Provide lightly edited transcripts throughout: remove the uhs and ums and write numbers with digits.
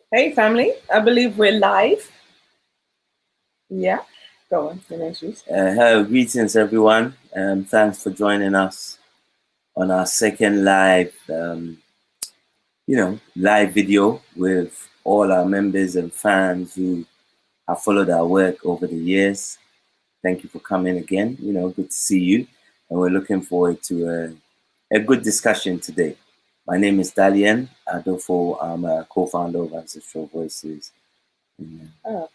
Hey family, I believe we're live. Yeah, go on, finish. Hello, greetings everyone. Thanks for joining us on our second live, live video with all our members and fans who have followed our work over the years. Thank you for coming again. Good to see you, and we're looking forward to a good discussion today. My name is Dalian Adofo. I'm a co-founder of Ancestral Voices. Oh,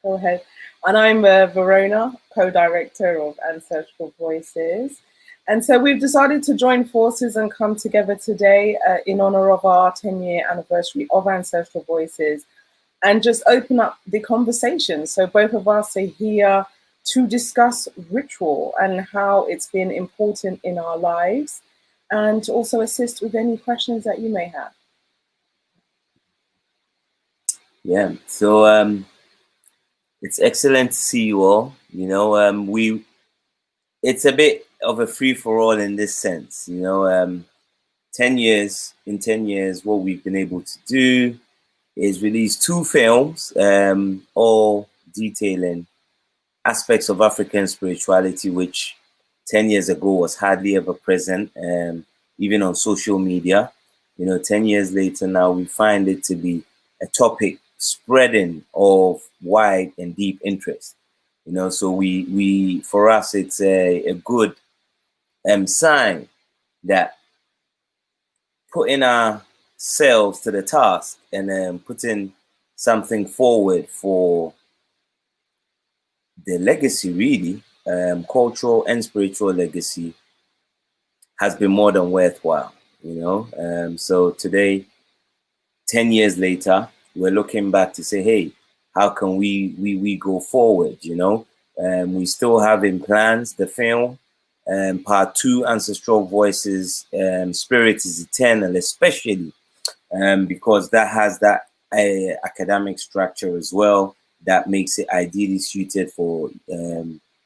go ahead. And I'm Verona, co-director of Ancestral Voices. And so we've decided to join forces and come together today in honor of our 10-year anniversary of Ancestral Voices and just open up the conversation. So both of us are here to discuss ritual and how it's been important in our lives and to also assist with any questions that you may have. Yeah, so it's excellent to see you all. It's a bit of a free for all in this sense. 10 years, in 10 years, what we've been able to do is release 2 films, all detailing aspects of African spirituality, which 10 years ago was hardly ever present, even on social media. 10 years later now, we find it to be a topic spreading of wide and deep interest. So we for us, it's a good sign that putting ourselves to the task and putting something forward for the legacy, really, cultural and spiritual legacy, has been more than worthwhile. So today, 10 years later, we're looking back to say, hey, how can we go forward? We still have in plans the film, part 2, Ancestral Voices, Spirit is Eternal, especially because that has that academic structure as well that makes it ideally suited for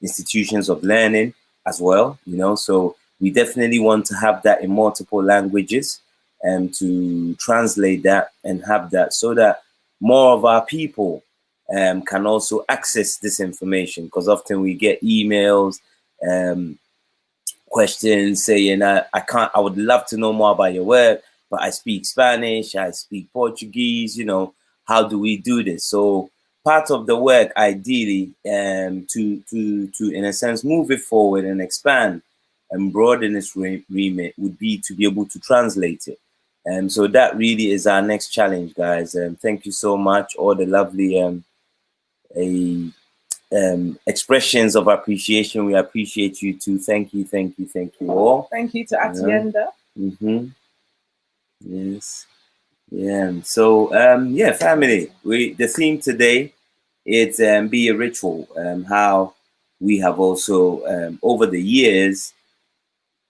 institutions of learning as well. So we definitely want to have that in multiple languages and to translate that and have that so that more of our people can also access this information, because often we get emails, questions saying, I would love to know more about your work, but I speak Spanish, I speak Portuguese, how do we do this? So part of the work, ideally, to in a sense move it forward and expand and broaden its remit, would be to be able to translate it. So that really is our next challenge, guys. Thank you so much, all the lovely expressions of appreciation. We appreciate you too. Thank you all. Thank you to Atienda. Yes. Yeah. So family. The theme today is be a ritual. How we have also over the years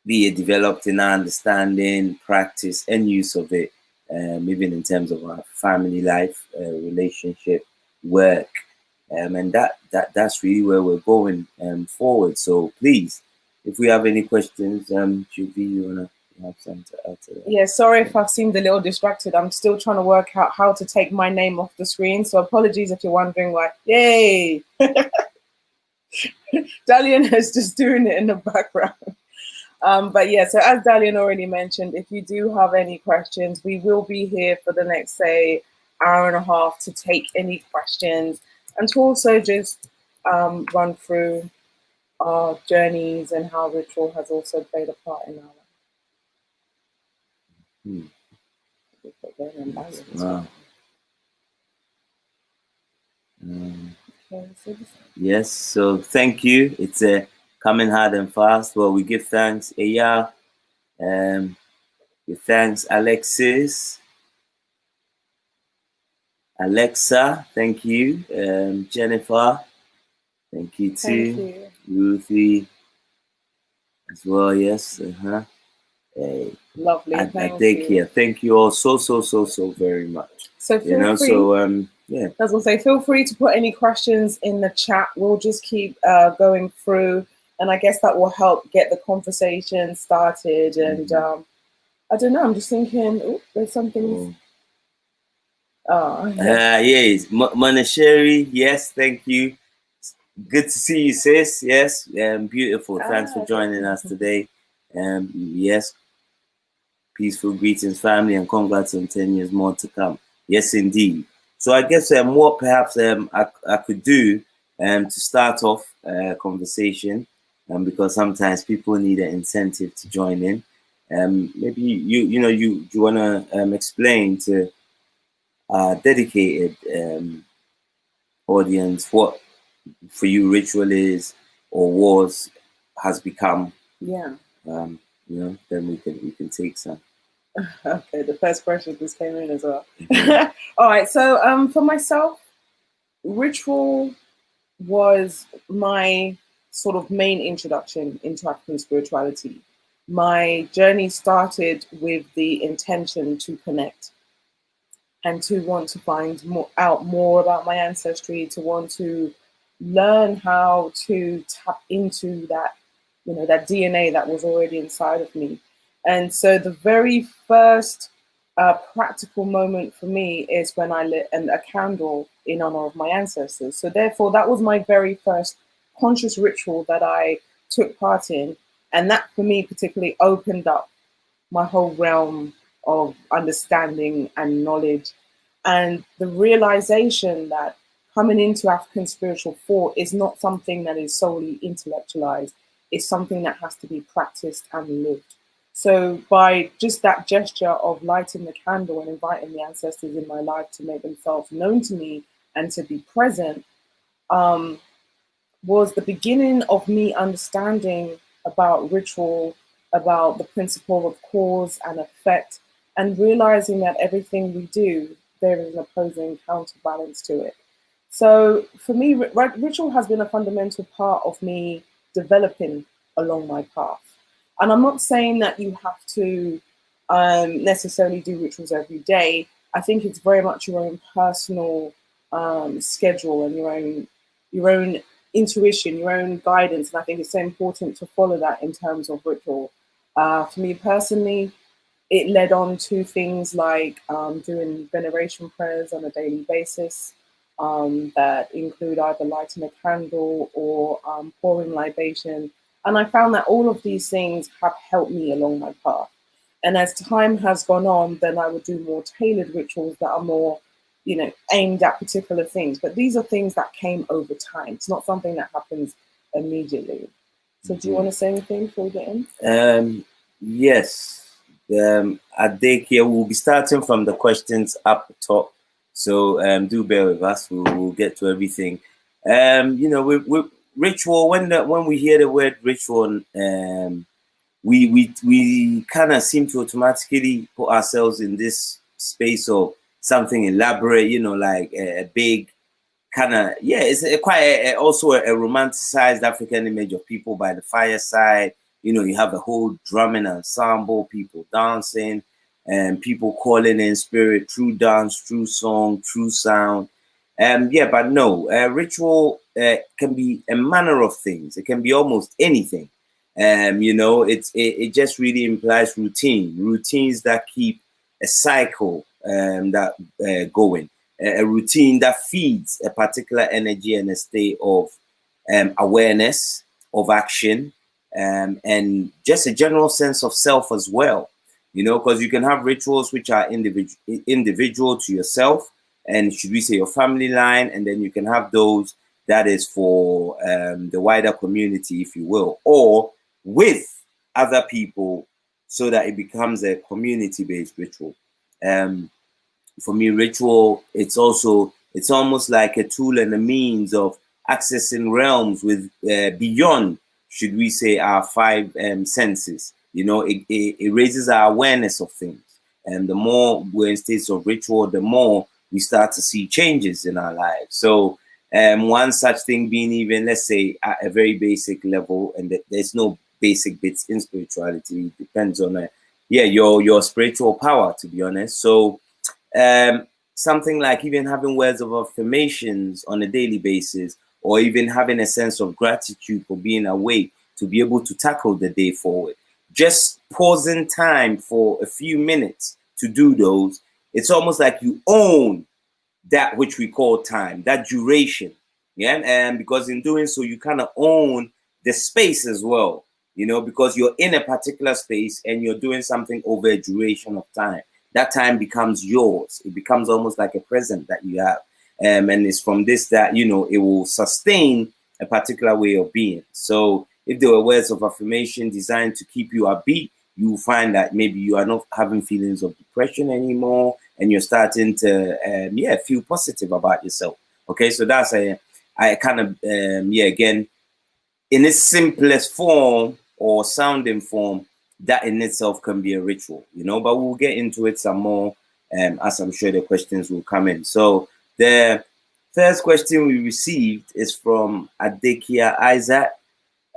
developed in our understanding, practice, and use of it, even in terms of our family life, relationship, work. And that's really where we're going forward. So please, if we have any questions, Juvi, you wanna have something to add to that? Yeah, sorry if I've seemed a little distracted. I'm still trying to work out how to take my name off the screen. So apologies if you're wondering why. Yay! Dalian is just doing it in the background. But yeah, so as Dalian already mentioned, if you do have any questions, we will be here for the next, say, hour and a half to take any questions and to also just run through our journeys and how ritual has also played a part in our life. Wow. Yes, so thank you. It's coming hard and fast. Well, we give thanks, Eya. Give thanks, Alexis. Alexa, thank you. Jennifer, thank you too. Thank you. Ruthie as well, yes. Lovely. Thank you. Thank you all so very much. So feel free. So yeah. As I'll say, feel free to put any questions in the chat. We'll just keep going through, and I guess that will help get the conversation started. And I don't know. I'm just thinking. Oh, there's something. Oh, Yes, Monasheri, yes, thank you. Good to see you, sis. Yes, beautiful. Thanks for joining us today. Yes, peaceful greetings, family, and congrats on 10 years more to come. Yes, indeed. So I guess what perhaps I could do to start off a conversation, because sometimes people need an incentive to join in. Maybe you want to explain to our dedicated audience what for you ritual is or was has become. yeah. Then we can take some. Okay, the first question just came in as well. All right, so for myself, ritual was my sort of main introduction into African spirituality. My journey started with the intention to connect and to want to find out more about my ancestry, to want to learn how to tap into that, that DNA that was already inside of me. And so the very first practical moment for me is when I lit a candle in honor of my ancestors. So therefore, that was my very first conscious ritual that I took part in. And that for me particularly opened up my whole realm of understanding and knowledge, and the realization that coming into African spiritual thought is not something that is solely intellectualized, it's something that has to be practiced and lived. So by just that gesture of lighting the candle and inviting the ancestors in my life to make themselves known to me and to be present, was the beginning of me understanding about ritual, about the principle of cause and effect, and realizing that everything we do, there is an opposing counterbalance to it. So for me, ritual has been a fundamental part of me developing along my path. And I'm not saying that you have to necessarily do rituals every day. I think it's very much your own personal schedule and your own intuition, your own guidance. And I think it's so important to follow that in terms of ritual. For me personally, it led on to things like doing veneration prayers on a daily basis that include either lighting a candle or pouring libation. And I found that all of these things have helped me along my path. And as time has gone on, then I would do more tailored rituals that are more, aimed at particular things. But these are things that came over time. It's not something that happens immediately. So do you want to say anything before we get in? Yes. At daycare, we'll be starting from the questions up top. So do bear with us. We'll get to everything. With ritual, when we hear the word ritual, we kind of seem to automatically put ourselves in this space of something elaborate, like a big kind of, it's also a romanticized African image of people by the fireside. You have a whole drumming ensemble, people dancing, and people calling in spirit, true dance, true song, true sound. But no, ritual can be a manner of things. It can be almost anything. It just really implies routines that keep a cycle that going, a routine that feeds a particular energy and a state of awareness, of action, and just a general sense of self as well. Because you can have rituals which are individual to yourself, and should we say your family line, and then you can have those that is for the wider community, if you will, or with other people, so that it becomes a community-based ritual. For me, ritual, it's almost like a tool and a means of accessing realms with beyond, should we say, our five senses. It raises our awareness of things, and the more we're in states of ritual, the more we start to see changes in our lives. So one such thing being, even, let's say, at a very basic level, and there's no basic bits in spirituality. It depends on your spiritual power, to be honest. So something like even having words of affirmations on a daily basis, or even having a sense of gratitude for being awake to be able to tackle the day forward. Just pausing time for a few minutes to do those. It's almost like you own that which we call time, that duration. Yeah, and because in doing so, you kind of own the space as well, you know, because you're in a particular space and you're doing something over a duration of time. That time becomes yours. It becomes almost like a present that you have. And it's from this that, you know, it will sustain a particular way of being. So if there were words of affirmation designed to keep you upbeat, you will find that maybe you are not having feelings of depression anymore, and you're starting to feel positive about yourself. Okay, so that's I kind of again, in its simplest form or sounding form, that in itself can be a ritual, you know. But we'll get into it some more as I'm sure the questions will come in. So the first question we received is from Adekia Isaac.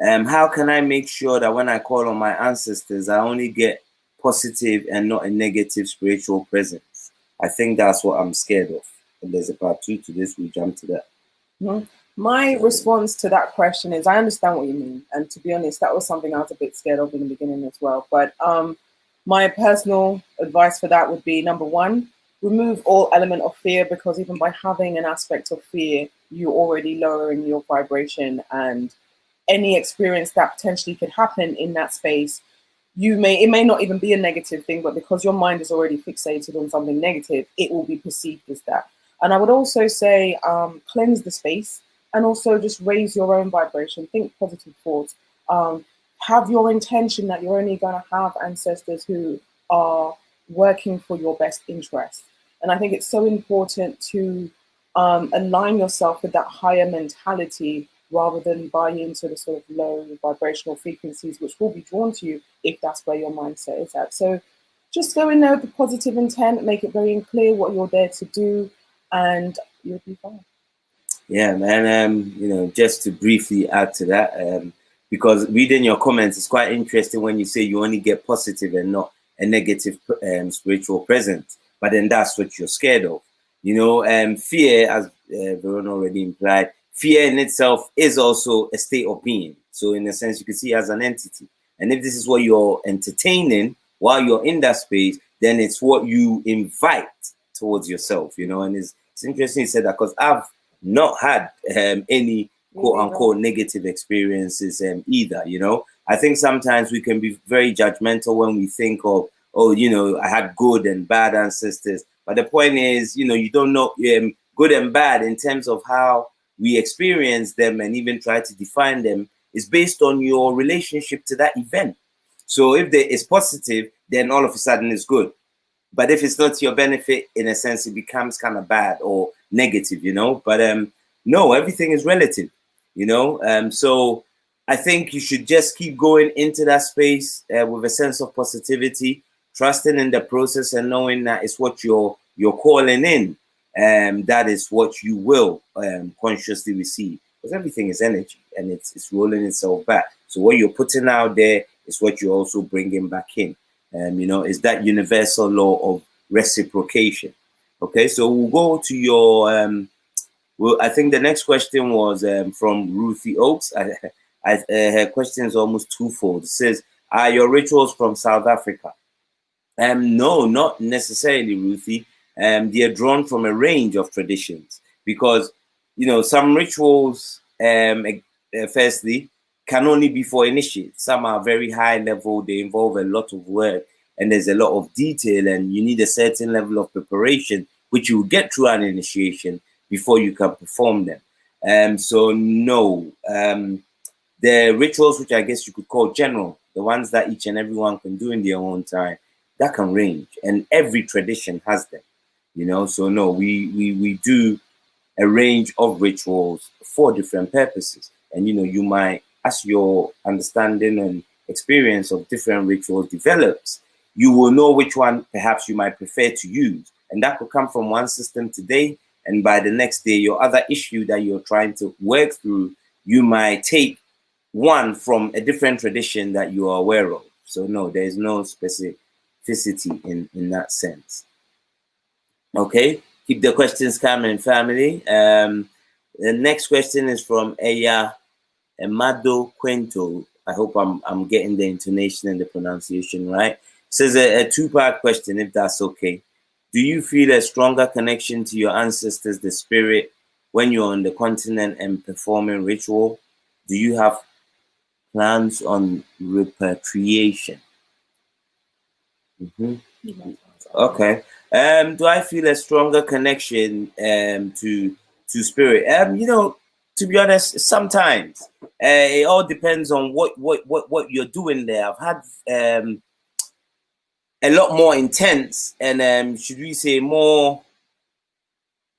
How can I make sure that when I call on my ancestors, I only get positive and not a negative spiritual presence? I think that's what I'm scared of. And there's a part 2 to this. We jump to that. Mm-hmm. My response to that question is I understand what you mean. And to be honest, that was something I was a bit scared of in the beginning as well. But my personal advice for that would be, number one, remove all element of fear, because even by having an aspect of fear, you're already lowering your vibration, and any experience that potentially could happen in that space, it may not even be a negative thing, but because your mind is already fixated on something negative, it will be perceived as that. And I would also say cleanse the space, and also just raise your own vibration. Think positive thoughts. Have your intention that you're only going to have ancestors who are working for your best interest. And I think it's so important to align yourself with that higher mentality, rather than buy into the sort of low vibrational frequencies, which will be drawn to you if that's where your mindset is at. So just go in there with the positive intent, make it very clear what you're there to do, and you'll be fine. Yeah, man. You know, just to briefly add to that, because reading your comments is quite interesting when you say you only get positive and not a negative spiritual presence, but then that's what you're scared of. You know, fear, as Verona already implied, fear in itself is also a state of being. So in a sense, you can see it as an entity. And if this is what you're entertaining while you're in that space, then it's what you invite towards yourself, you know. And it's interesting you said that, because I've not had any quote unquote negative experiences either, you know. I think sometimes we can be very judgmental when we think of, oh, you know, I had good and bad ancestors. But the point is, you know, you don't know good and bad in terms of how we experience them and even try to define them is based on your relationship to that event. So if there is positive, then all of a sudden it's good. But if it's not to your benefit, in a sense, it becomes kind of bad or negative, you know. But no, everything is relative, you know. So I think you should just keep going into that space with a sense of positivity, trusting in the process and knowing that it's what you're calling in. That is what you will consciously receive, because everything is energy and it's rolling itself back. So what you're putting out there is what you're also bringing back in. You know, is that universal law of reciprocation. Okay, so we'll go to your well, I think the next question was from Ruthie Oaks. Her question is almost twofold. It says, are your rituals from South Africa? No, not necessarily, Ruthie. They are drawn from a range of traditions, because, you know, some rituals, firstly, can only be for initiates. Some are very high level, they involve a lot of work, and there's a lot of detail, and you need a certain level of preparation, which you will get through an initiation before you can perform them. So no, the rituals, which I guess you could call general, the ones that each and everyone can do in their own time, that can range, and every tradition has them, you know. So no, we do a range of rituals for different purposes, and you know, you might, as your understanding and experience of different rituals develops, you will know which one perhaps you might prefer to use, and that could come from one system today, and by the next day, your other issue that you're trying to work through, you might take one from a different tradition that you are aware of. So no, there is no specificity in that sense. Okay, keep the questions coming, family. The next question is from Eya Emado Quento. I hope I'm getting the intonation and the pronunciation right. It says a two-part question, if that's okay. Do you feel a stronger connection to your ancestors, the spirit, when you're on the continent and performing ritual? Do you have plans on repatriation? Okay. Do I feel a stronger connection to spirit? To be honest, sometimes it all depends on what you're doing there. I've had a lot more intense and should we say more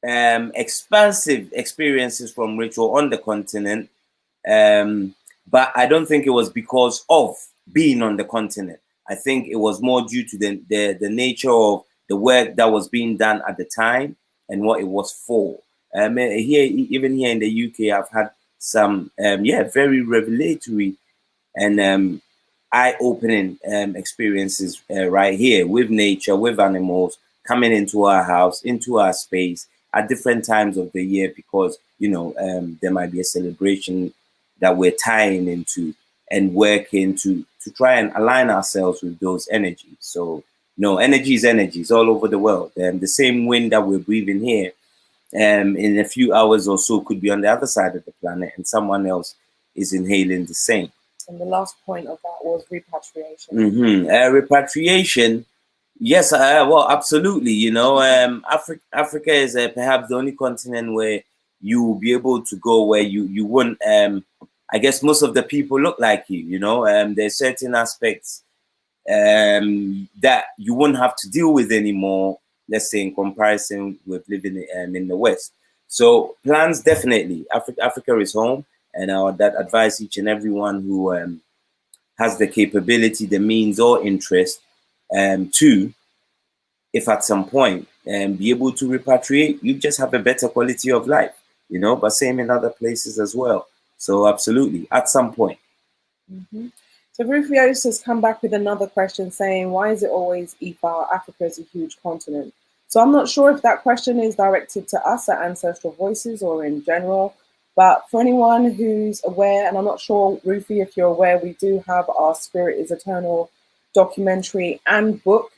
expansive experiences from ritual on the continent. But I don't think it was because of being on the continent. I think it was more due to the nature of the work that was being done at the time and what it was for. Even here in the UK, I've had some very revelatory and eye-opening experiences right here with nature, with animals coming into our house, into our space at different times of the year, because there might be a celebration that we're tying into and working to try and align ourselves with those energies. So energy is energy. It's all over the world. The same wind that we're breathing here in a few hours or so could be on the other side of the planet and someone else is inhaling the same. And the last point of that was repatriation. Repatriation, yes, well, absolutely. Africa is perhaps the only continent where you will be able to go where you wouldn't. I guess most of the people look like you. There's certain aspects that you wouldn't have to deal with anymore. Let's say in comparison with living in the West. So plans, definitely. Africa is home. And I would advise each and everyone who has the capability, the means or interest to, if at some point, be able to repatriate, you just have a better quality of life, but same in other places as well. So absolutely, at some point. Mm-hmm. So Rufios has come back with another question saying, why is it always Ifa? Africa is a huge continent. So I'm not sure if that question is directed to us at Ancestral Voices or in general. But for anyone who's aware, and I'm not sure, Rufy, if you're aware, we do have our Spirit is Eternal documentary and book,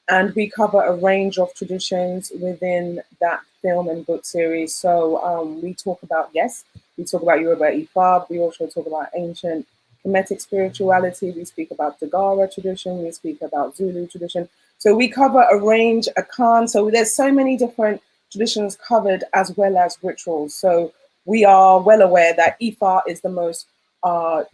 and we cover a range of traditions within that film and book series. So we talk about Yoruba Ifa, we also talk about ancient Kemetic spirituality, we speak about Dagara tradition, we speak about Zulu tradition. So we cover a range, Akan, so there's so many different traditions covered as well as rituals. So we are well aware that Ifa is the most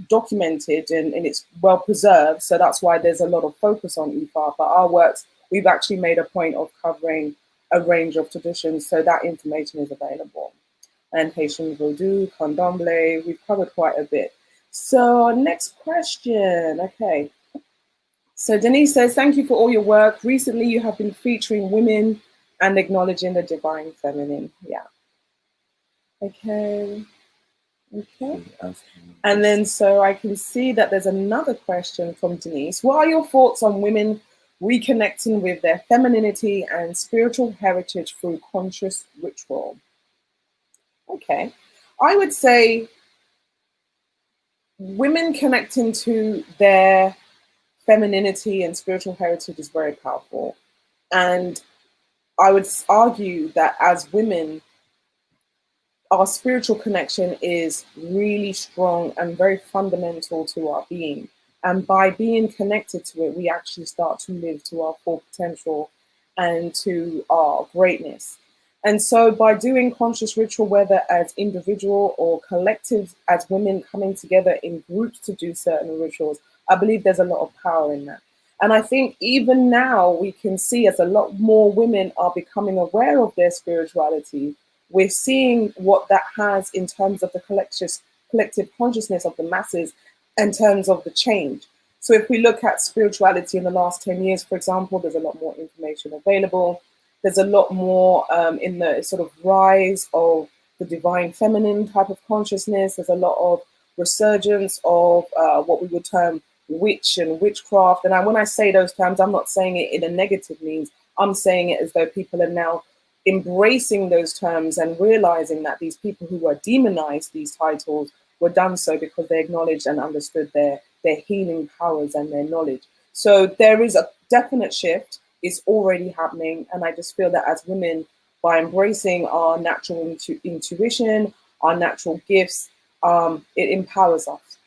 documented and it's well preserved. So that's why there's a lot of focus on Ifa. But our works, we've actually made a point of covering a range of traditions. So that information is available. And Haitian Vodou, Candomblé, we've covered quite a bit. So next question. Okay. So Denise says, thank you for all your work. Recently, you have been featuring women and acknowledging the divine feminine. Yeah. Okay. And then so I can see that there's another question from Denise. What are your thoughts on women reconnecting with their femininity and spiritual heritage through conscious ritual? Okay. I would say women connecting to their femininity and spiritual heritage is very powerful. And I would argue that as women, our spiritual connection is really strong and very fundamental to our being. And by being connected to it, we actually start to live to our full potential and to our greatness. And so by doing conscious ritual, whether as individual or collective, as women coming together in groups to do certain rituals, I believe there's a lot of power in that. And I think even now we can see as a lot more women are becoming aware of their spirituality, we're seeing what that has in terms of the collective consciousness of the masses in terms of the change. So if we look at spirituality in the last 10 years, for example, there's a lot more information available. There's a lot more in the sort of rise of the divine feminine type of consciousness. There's a lot of resurgence of what we would term witch and witchcraft. And when I say those terms, I'm not saying it in a negative means. I'm saying it as though people are now embracing those terms and realizing that these people who were demonized these titles were done so because they acknowledged and understood their healing powers and their knowledge. So there is a definite shift. It's already happening. And I just feel that as women, by embracing our natural intuition, our natural gifts, it empowers us.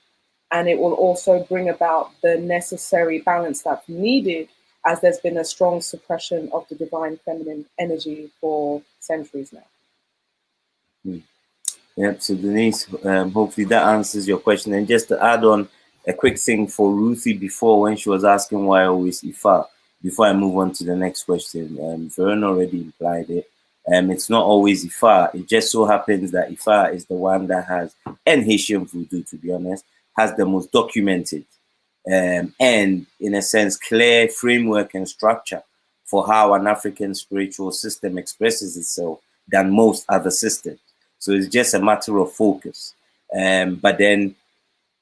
And it will also bring about the necessary balance that's needed, as there's been a strong suppression of the divine feminine energy for centuries now. Yep, so Denise, hopefully that answers your question. And just to add on a quick thing for Ruthie before, when she was asking why always Ifa, before I move on to the next question, Verona already implied it. It's not always Ifa. It just so happens that Ifa is the one that has, and Haitian voodoo, to be honest, has the most documented and, in a sense, clear framework and structure for how an African spiritual system expresses itself than most other systems. So it's just a matter of focus. But then,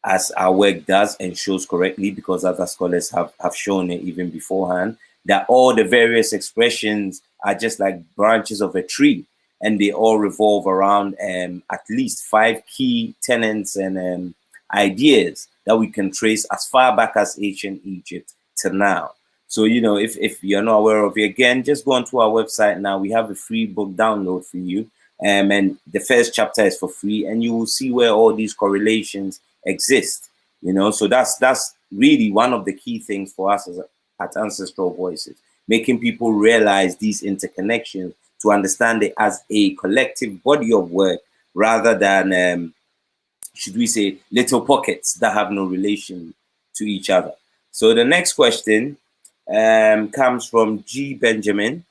as our work does and shows correctly, because other scholars have shown it even beforehand, that all the various expressions are just like branches of a tree, and they all revolve around at least 5 key tenets and ideas that we can trace as far back as ancient Egypt to now. So, you know, if you're not aware of it, again, just go onto our website now. We have a free book download for you. And the first chapter is for free, and you will see where all these correlations exist. You know, so that's really one of the key things for us at Ancestral Voices, making people realize these interconnections to understand it as a collective body of work rather than, should we say, little pockets that have no relation to each other. So the next question comes from G. Benjamin.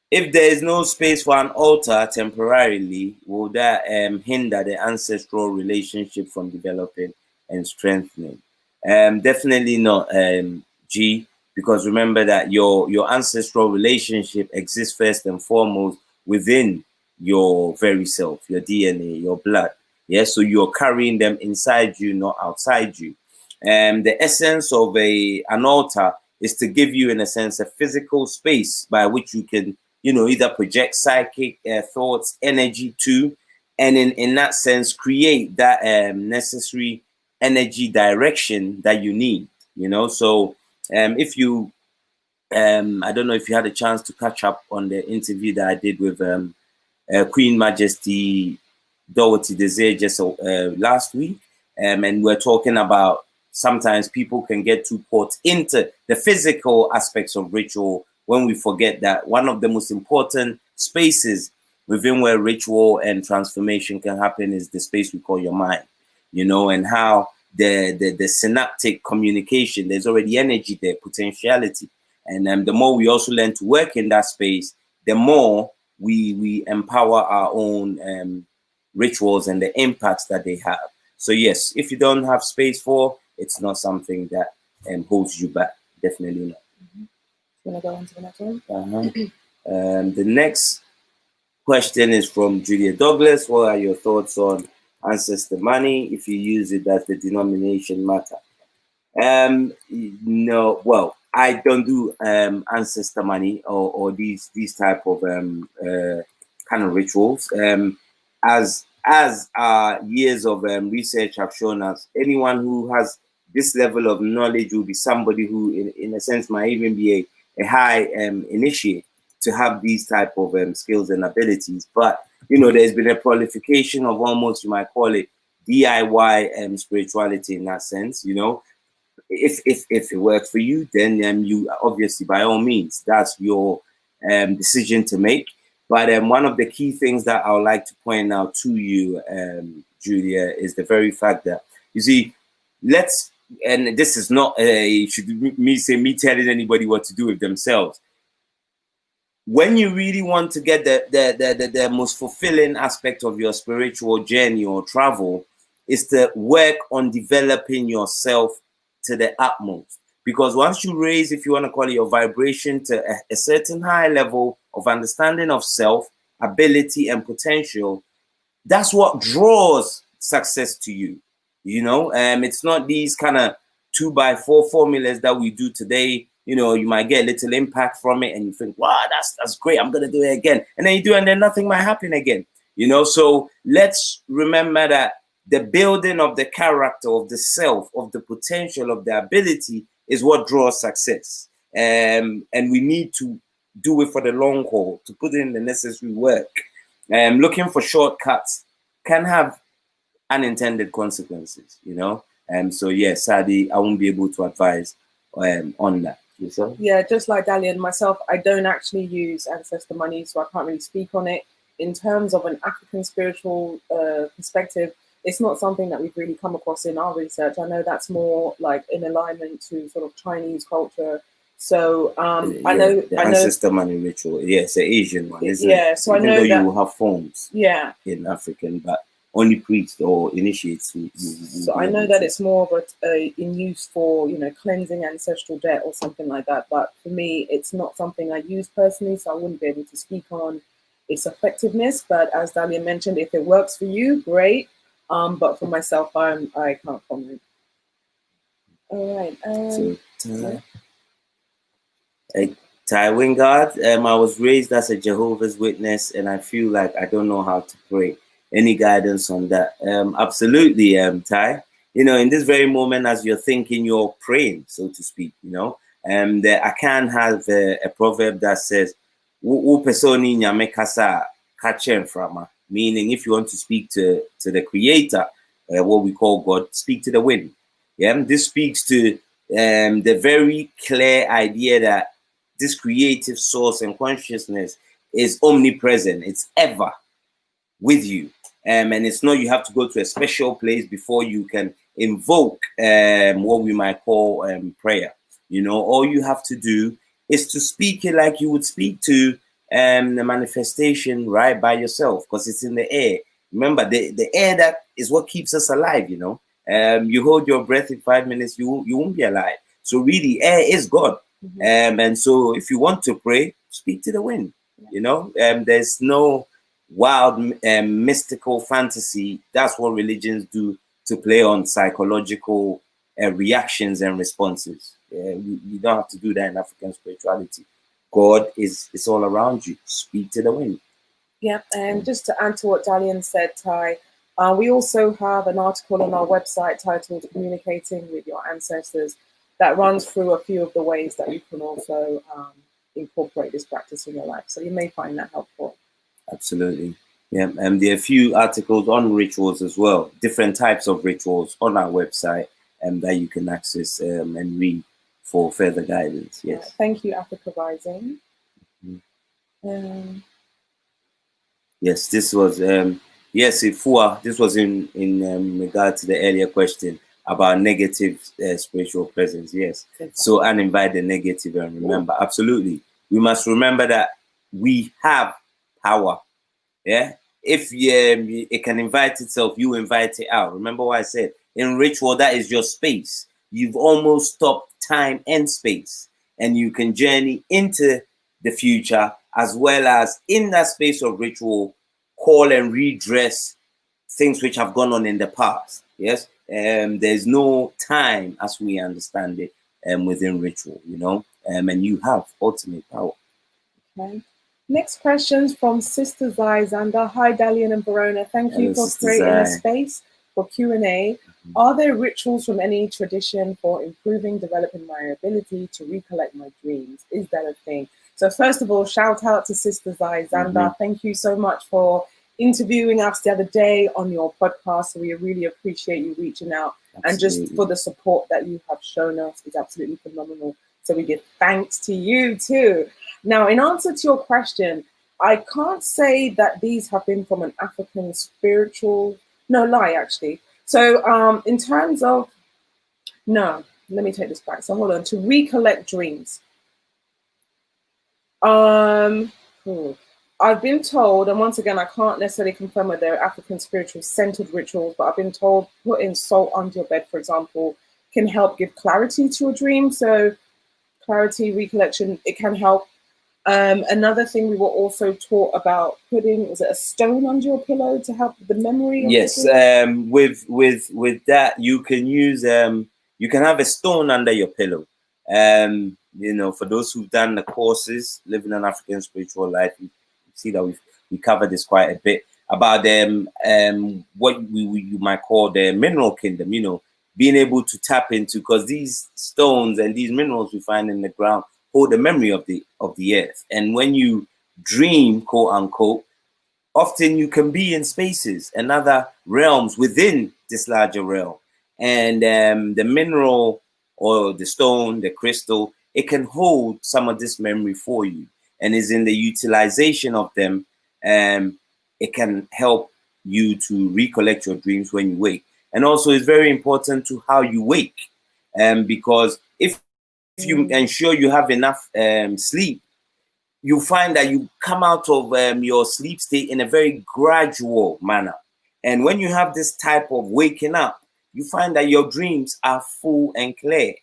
If there is no space for an altar temporarily, will that hinder the ancestral relationship from developing and strengthening? Definitely not, G, because remember that your ancestral relationship exists first and foremost within your very self, your DNA, your blood. Yes, so you're carrying them inside you, not outside you. The essence of an altar is to give you, in a sense, a physical space by which you can, you know, either project psychic thoughts, energy to, and in that sense, create that necessary energy direction that you need, you know. So if you, I don't know if you had a chance to catch up on the interview that I did with Queen Majesty Dorothy Desir just last week, and we're talking about sometimes people can get too caught into the physical aspects of ritual when we forget that one of the most important spaces within where ritual and transformation can happen is the space we call your mind, you know, and how the synaptic communication, there's already energy there, potentiality. And the more we also learn to work in that space, the more we empower our own rituals and the impacts that they have. So yes, if you don't have space for, it's not something that holds you back. Definitely not. You want to go on to the next one? The next question is from Julia Douglas. What are your thoughts on ancestor money? If you use it, does the denomination matter? No, well, I don't do ancestor money or these type of kind of rituals. As years of research have shown us, anyone who has this level of knowledge will be somebody who, in a sense, might even be a high initiate to have these type of skills and abilities. But, you know, there's been a proliferation of almost, you might call it DIY spirituality in that sense, you know. If it works for you, then you obviously, by all means, that's your decision to make. But one of the key things that I would like to point out to you, Julia, is the very fact that, you see, and this is not me telling anybody what to do with themselves. When you really want to get the most fulfilling aspect of your spiritual journey or travel, is to work on developing yourself to the utmost. Because once you raise, if you want to call it, your vibration to a certain high level of understanding of self, ability, and potential, that's what draws success to you. You know, it's not these kind of 2x4 formulas that we do today. You know, you might get a little impact from it and you think, wow, that's great, I'm going to do it again. And then you do, and then nothing might happen again. You know, so let's remember that the building of the character, of the self, of the potential, of the ability is what draws success. and we need to do it for the long haul, to put in the necessary work. Looking for shortcuts can have unintended consequences, you know. So yeah, sadly, I won't be able to advise on that. Yourself? Yeah, just like Dali and myself, I don't actually use ancestor money, so I can't really speak on it. In terms of an African spiritual perspective, it's not something that we've really come across in our research. I know that's more like in alignment to sort of Chinese culture. So I know the ancestor money ritual. Yeah, it's an Asian one, isn't it? Yeah, so even I know though that you will have forms. Yeah, in African, but only priests or initiates. So I know that it's more of in use for, you know, cleansing ancestral debt or something like that. But for me, it's not something I use personally, so I wouldn't be able to speak on its effectiveness. But as Dahlia mentioned, if it works for you, great. But for myself, I can't comment. All right. So, Ty Wingard, I was raised as a Jehovah's Witness, and I feel like I don't know how to pray. Any guidance on that? Absolutely, Ty. You know, in this very moment, as you're thinking, you're praying, so to speak. You know, and I can have a proverb that says, "Wo personi nyame kasa kachen frama," meaning if you want to speak to the Creator, what we call God, speak to the wind. Yeah, this speaks to the very clear idea that this creative source and consciousness is omnipresent. It's ever with you. And it's not you have to go to a special place before you can invoke what we might call prayer. You know, all you have to do is to speak it like you would speak to the manifestation right by yourself, because it's in the air. Remember, the air that is what keeps us alive, you know. You hold your breath in 5 minutes, you won't be alive. So really, air is God. And so if you want to pray, speak to the wind. You know, there's no wild mystical fantasy. That's what religions do, to play on psychological reactions and responses. You don't have to do that in African spirituality. God is all around you. Speak to the wind. Yeah, and just to add to what Dalian said, Ty, we also have an article on our website titled Communicating with Your Ancestors that runs through a few of the ways that you can also incorporate this practice in your life. So you may find that helpful. Absolutely. Yeah, and there are a few articles on rituals as well, different types of rituals on our website, and that you can access and read for further guidance. Yes. Thank you, Africa Rising. Yes, this was yes, Ifua. This was in regard to the earlier question about negative spiritual presence. Yes, exactly. So uninvite the negative and remember. Absolutely, we must remember that we have power. Yeah, if it can invite itself, you invite it out. Remember what I said in ritual, that is your space. You've almost stopped time and space, and you can journey into the future, as well as in that space of ritual, call and redress things which have gone on in the past. Yes, there's no time as we understand it within ritual, you know, and you have ultimate power. Okay. Next questions from Sister Zai Zander. Hi, Dalian and Verona. Thank you for creating a space for Q&A. Are there rituals from any tradition for improving, developing my ability to recollect my dreams? Is that a thing? So first of all, shout out to Sister Zai Zander. Thank you so much for interviewing us the other day on your podcast. We really appreciate you reaching out. Absolutely. And just for the support that you have shown us is absolutely phenomenal. So we give thanks to you too. Now, in answer to your question, I can't say that these have been from an African spiritual, no lie actually. So in terms of, no, let me take this back. So hold on, to recollect dreams. I've been told, and once again, I can't necessarily confirm whether they're African spiritual centered rituals, but I've been told putting salt under your bed, for example, can help give clarity to a dream. So clarity, recollection, it can help. Another thing we were also taught about putting, was it a stone under your pillow to help with the memory? Yes, with that you can use you can have a stone under your pillow. You know, for those who've done the courses, Living an African Spiritual Life, you see that we covered this quite a bit about what you might call the mineral kingdom. You know, being able to tap into, because these stones and these minerals we find in the ground hold the memory of the earth. And when you dream, quote unquote, often you can be in spaces and other realms within this larger realm. And the mineral or the stone, the crystal, it can hold some of this memory for you. And is in the utilization of them, it can help you to recollect your dreams when you wake. And also it's very important to how you wake. Because if you ensure you have enough sleep, you find that you come out of your sleep state in a very gradual manner. And when you have this type of waking up, you find that your dreams are full and clear,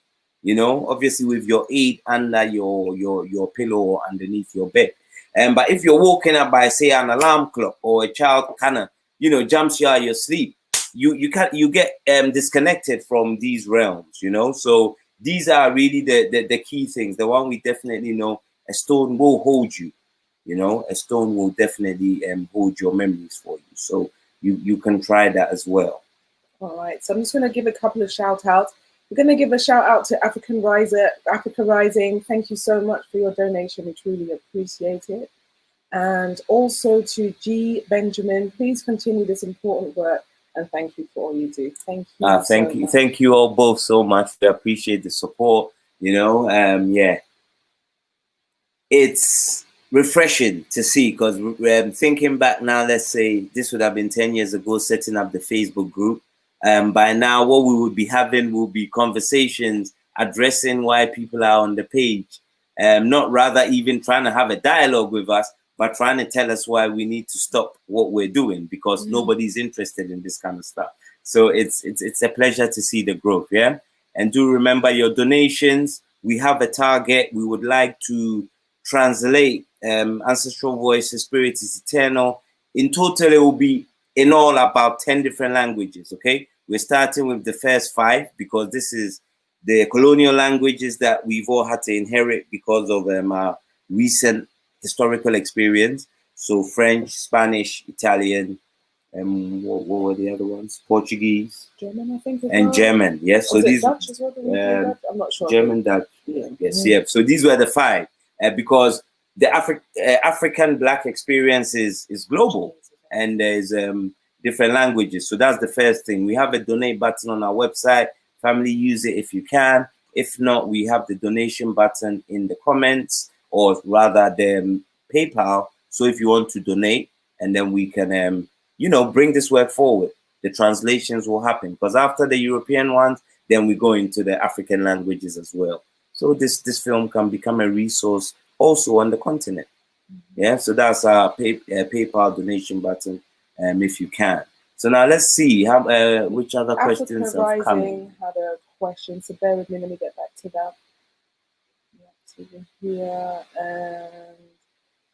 you know, obviously with your aid under your pillow or underneath your bed. But if you're woken up by, say, an alarm clock, or a child kind of, you know, jumps you out of your sleep, you get disconnected from these realms, you know. So these are really the key things. The one we definitely know: a stone will hold you, you know. A stone will definitely hold your memories for you. So you can try that as well. All right, so I'm just going to give a couple of shout outs. We're going to give a shout out to Africa Rising. Thank you so much for your donation. We truly appreciate it. And also to G. Benjamin, please continue this important work, and thank you for all you do. Thank you. Thank you all both so much. I appreciate the support. You know, yeah, it's refreshing to see, because thinking back now, let's say this would have been 10 years ago, setting up the Facebook group. By now, what we would be having will be conversations addressing why people are on the page, not rather even trying to have a dialogue with us, but trying to tell us why we need to stop what we're doing, because nobody's interested in this kind of stuff. So it's a pleasure to see the growth, yeah? And do remember your donations. We have a target. We would like to translate Ancestral Voices, Spirit is Eternal. In total, it will be in all about 10 different languages, okay? We're starting with the first 5, because this is the colonial languages that we've all had to inherit because of our recent historical experience. So French, Spanish, Italian, what were the other ones? Portuguese, German, I think, and German. Yes, so these Dutch as well. I'm not sure. German, Dutch. Yes, yeah. So these were the 5, because the African Black experience is global, and there's different languages. So that's the first thing. We have a donate button on our website. Family, use it if you can. If not, we have the donation button in the comments, or rather the PayPal. So if you want to donate, and then we can, you know, bring this work forward. The translations will happen, because after the European ones, then we go into the African languages as well. So this film can become a resource also on the continent. Yeah, so that's our PayPal donation button, if you can. So now let's see how which other questions have come in. Had a question, so bear with me. Let me get back to that. Yeah, and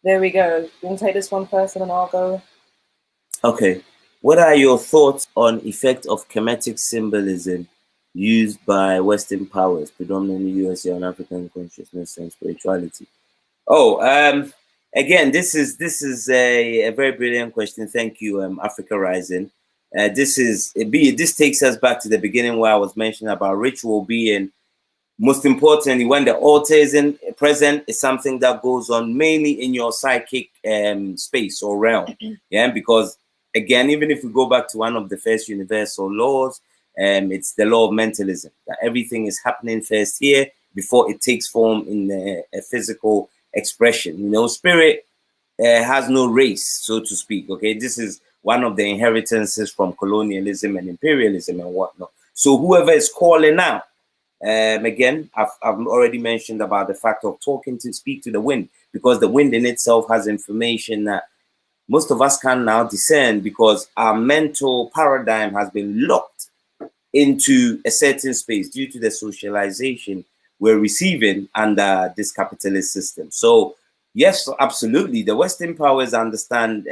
there we go. You want to take this one first, and then I'll go. Okay. What are your thoughts on effect of Kemetic symbolism used by Western powers, predominantly USA, on African consciousness and spirituality? Oh, again, this is a very brilliant question. Thank you, Africa Rising. This takes us back to the beginning, where I was mentioning about ritual being, most importantly, when the altar isn't present, is something that goes on mainly in your psychic space or realm. Yeah, because again, even if we go back to one of the first universal laws, it's the law of mentalism, that everything is happening first here before it takes form in a physical expression. You know, spirit has no race, so to speak. Okay, this is one of the inheritances from colonialism and imperialism and whatnot. So whoever is calling out, again, I've already mentioned about the fact of speak to the wind, because the wind in itself has information that most of us can now discern, because our mental paradigm has been locked into a certain space due to the socialization we're receiving under this capitalist system. So yes, absolutely, the Western powers understand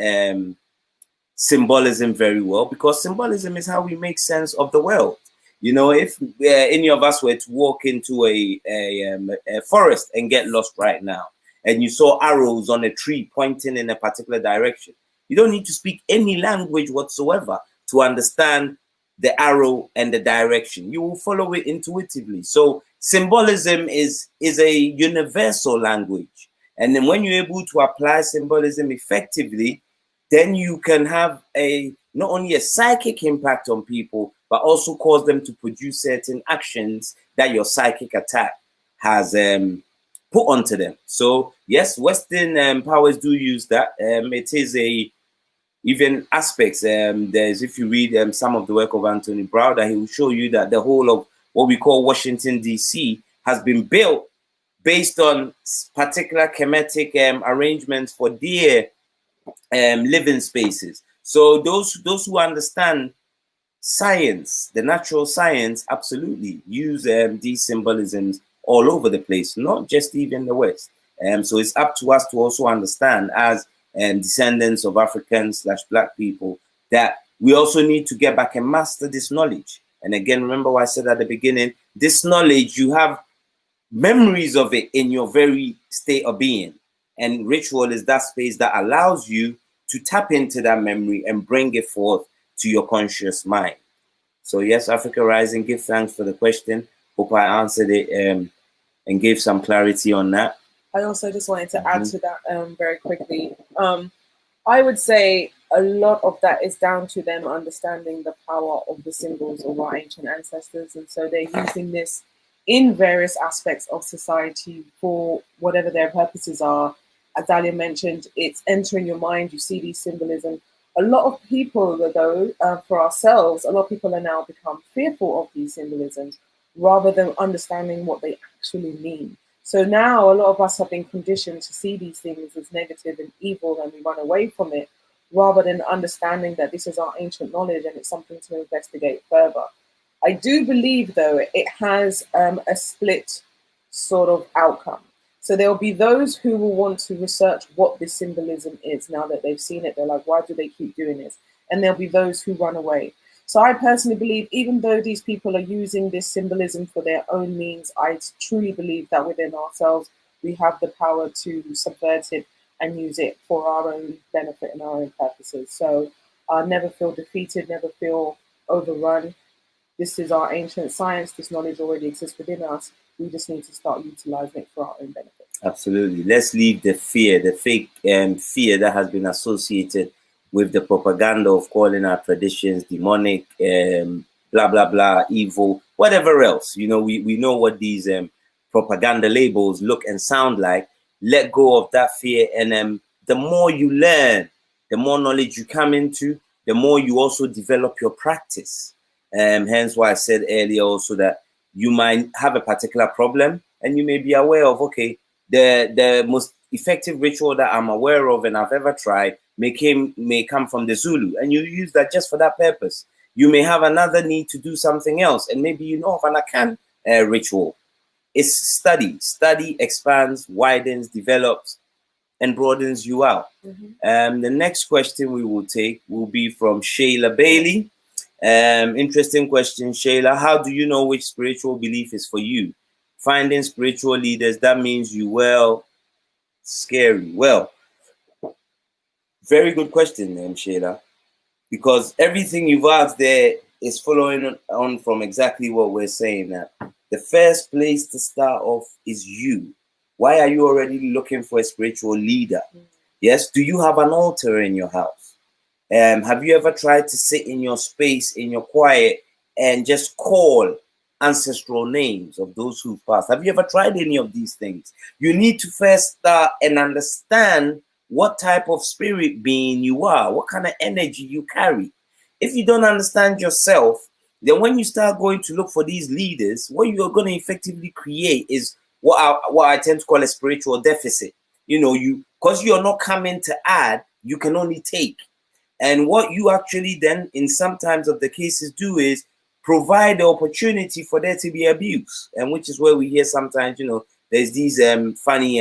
symbolism very well, because symbolism is how we make sense of the world. You know, if any of us were to walk into a forest and get lost right now, and you saw arrows on a tree pointing in a particular direction, you don't need to speak any language whatsoever to understand the arrow and the direction. You will follow it intuitively. So symbolism is a universal language. And then when you're able to apply symbolism effectively, then you can have not only a psychic impact on people, but also cause them to produce certain actions that your psychic attack has put onto them. So yes, Western powers do use that. It is even aspects. There's, if you read some of the work of Anthony Browder, he will show you that the whole of what we call Washington D.C. has been built based on particular chemetic arrangements for their living spaces. So those who understand science, the natural science, absolutely use these symbolisms all over the place, not just even the West. So it's up to us to also understand, as descendants of Africans / Black people, that we also need to get back and master this knowledge. And again, remember what I said at the beginning, this knowledge, you have memories of it in your very state of being. And ritual is that space that allows you to tap into that memory and bring it forth to your conscious mind. So yes, Africa Rising, give thanks for the question. Hope I answered it and gave some clarity on that. I also just wanted to add to that very quickly. I would say a lot of that is down to them understanding the power of the symbols of our ancient ancestors. And so they're using this in various aspects of society for whatever their purposes are. As Dalia mentioned, it's entering your mind. You see these symbolism. A lot of people, though, for ourselves, a lot of people are now become fearful of these symbolisms rather than understanding what they actually mean. So now a lot of us have been conditioned to see these things as negative and evil, and we run away from it rather than understanding that this is our ancient knowledge and it's something to investigate further. I do believe, though, it has a split sort of outcome. So there'll be those who will want to research what this symbolism is now that they've seen it. They're like, why do they keep doing this? And there'll be those who run away. So I personally believe, even though these people are using this symbolism for their own means, I truly believe that within ourselves, we have the power to subvert it and use it for our own benefit and our own purposes. So never feel defeated, never feel overrun. This is our ancient science. This knowledge already exists within us. We just need to start utilizing it for our own benefit. Absolutely. Let's leave the fear, the fake fear that has been associated with the propaganda of calling our traditions demonic, blah, blah, blah, evil, whatever else. You know, we know what these propaganda labels look and sound like. Let go of that fear. And the more you learn, the more knowledge you come into, the more you also develop your practice. Hence why I said earlier also that you might have a particular problem and you may be aware of, okay, the most effective ritual that I'm aware of and I've ever tried may come from the Zulu, and you use that just for that purpose. You may have another need to do something else, and maybe you know of an Akan ritual. It's study. Study expands, widens, develops, and broadens you out. The next question we will take will be from Shayla Bailey. Interesting question, Shayla. How do you know which spiritual belief is for you? Finding spiritual leaders, that means you scary. Well, very good question, Shayla, because everything you've asked there is following on from exactly what we're saying. That the first place to start off is you. Why are you already looking for a spiritual leader? Yes, do you have an altar in your house? Have you ever tried to sit in your space, in your quiet, and just call ancestral names of those who've passed? Have you ever tried any of these things? You need to first start and understand what type of spirit being you are, what kind of energy you carry. If you don't understand yourself, then when you start going to look for these leaders, what you're going to effectively create is what I tend to call a spiritual deficit. You know, because you're not coming to add, you can only take. And what you actually then, in sometimes of the cases, do is provide the opportunity for there to be abuse, and which is where we hear sometimes, you know, there's these funny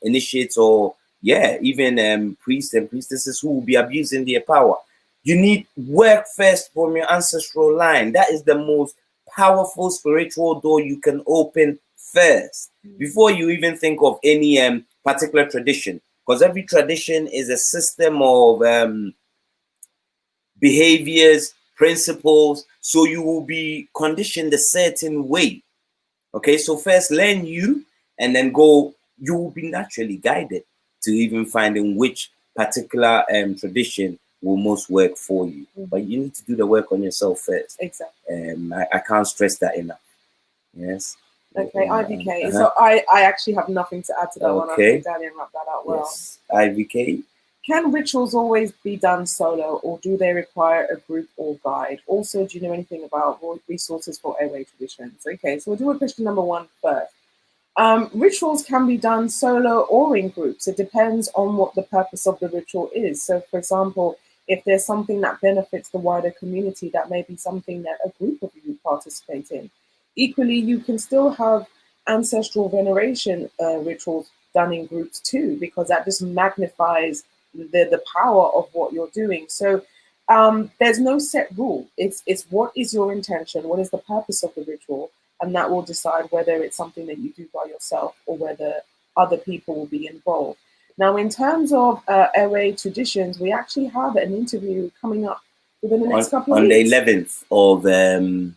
initiates or even priests and priestesses who will be abusing their power. You need work first from your ancestral line. That is the most powerful spiritual door you can open first before you even think of any particular tradition, because every tradition is a system of behaviors, principles, so you will be conditioned a certain way. Okay, so first learn you, and then go. You will be naturally guided to even finding which particular tradition will most work for you. But you need to do the work on yourself first. Exactly. I can't stress that enough. Yes. Okay, IVK. So I actually have nothing to add to that one. I think Daniel wrapped that out well. Yes. IVK. Can rituals always be done solo, or do they require a group or guide? Also, do you know anything about resources for airway traditions? Okay, so we'll do question number 1 first. Rituals can be done solo or in groups. It depends on what the purpose of the ritual is. So, for example, if there's something that benefits the wider community, that may be something that a group of you participate in. Equally, you can still have ancestral veneration rituals done in groups too, because that just magnifies the power of what you're doing. So there's no set rule. It's what is your intention, what is the purpose of the ritual, and that will decide whether it's something that you do by yourself or whether other people will be involved. Now, in terms of airway traditions, we actually have an interview coming up within the next couple of weeks. On the 11th of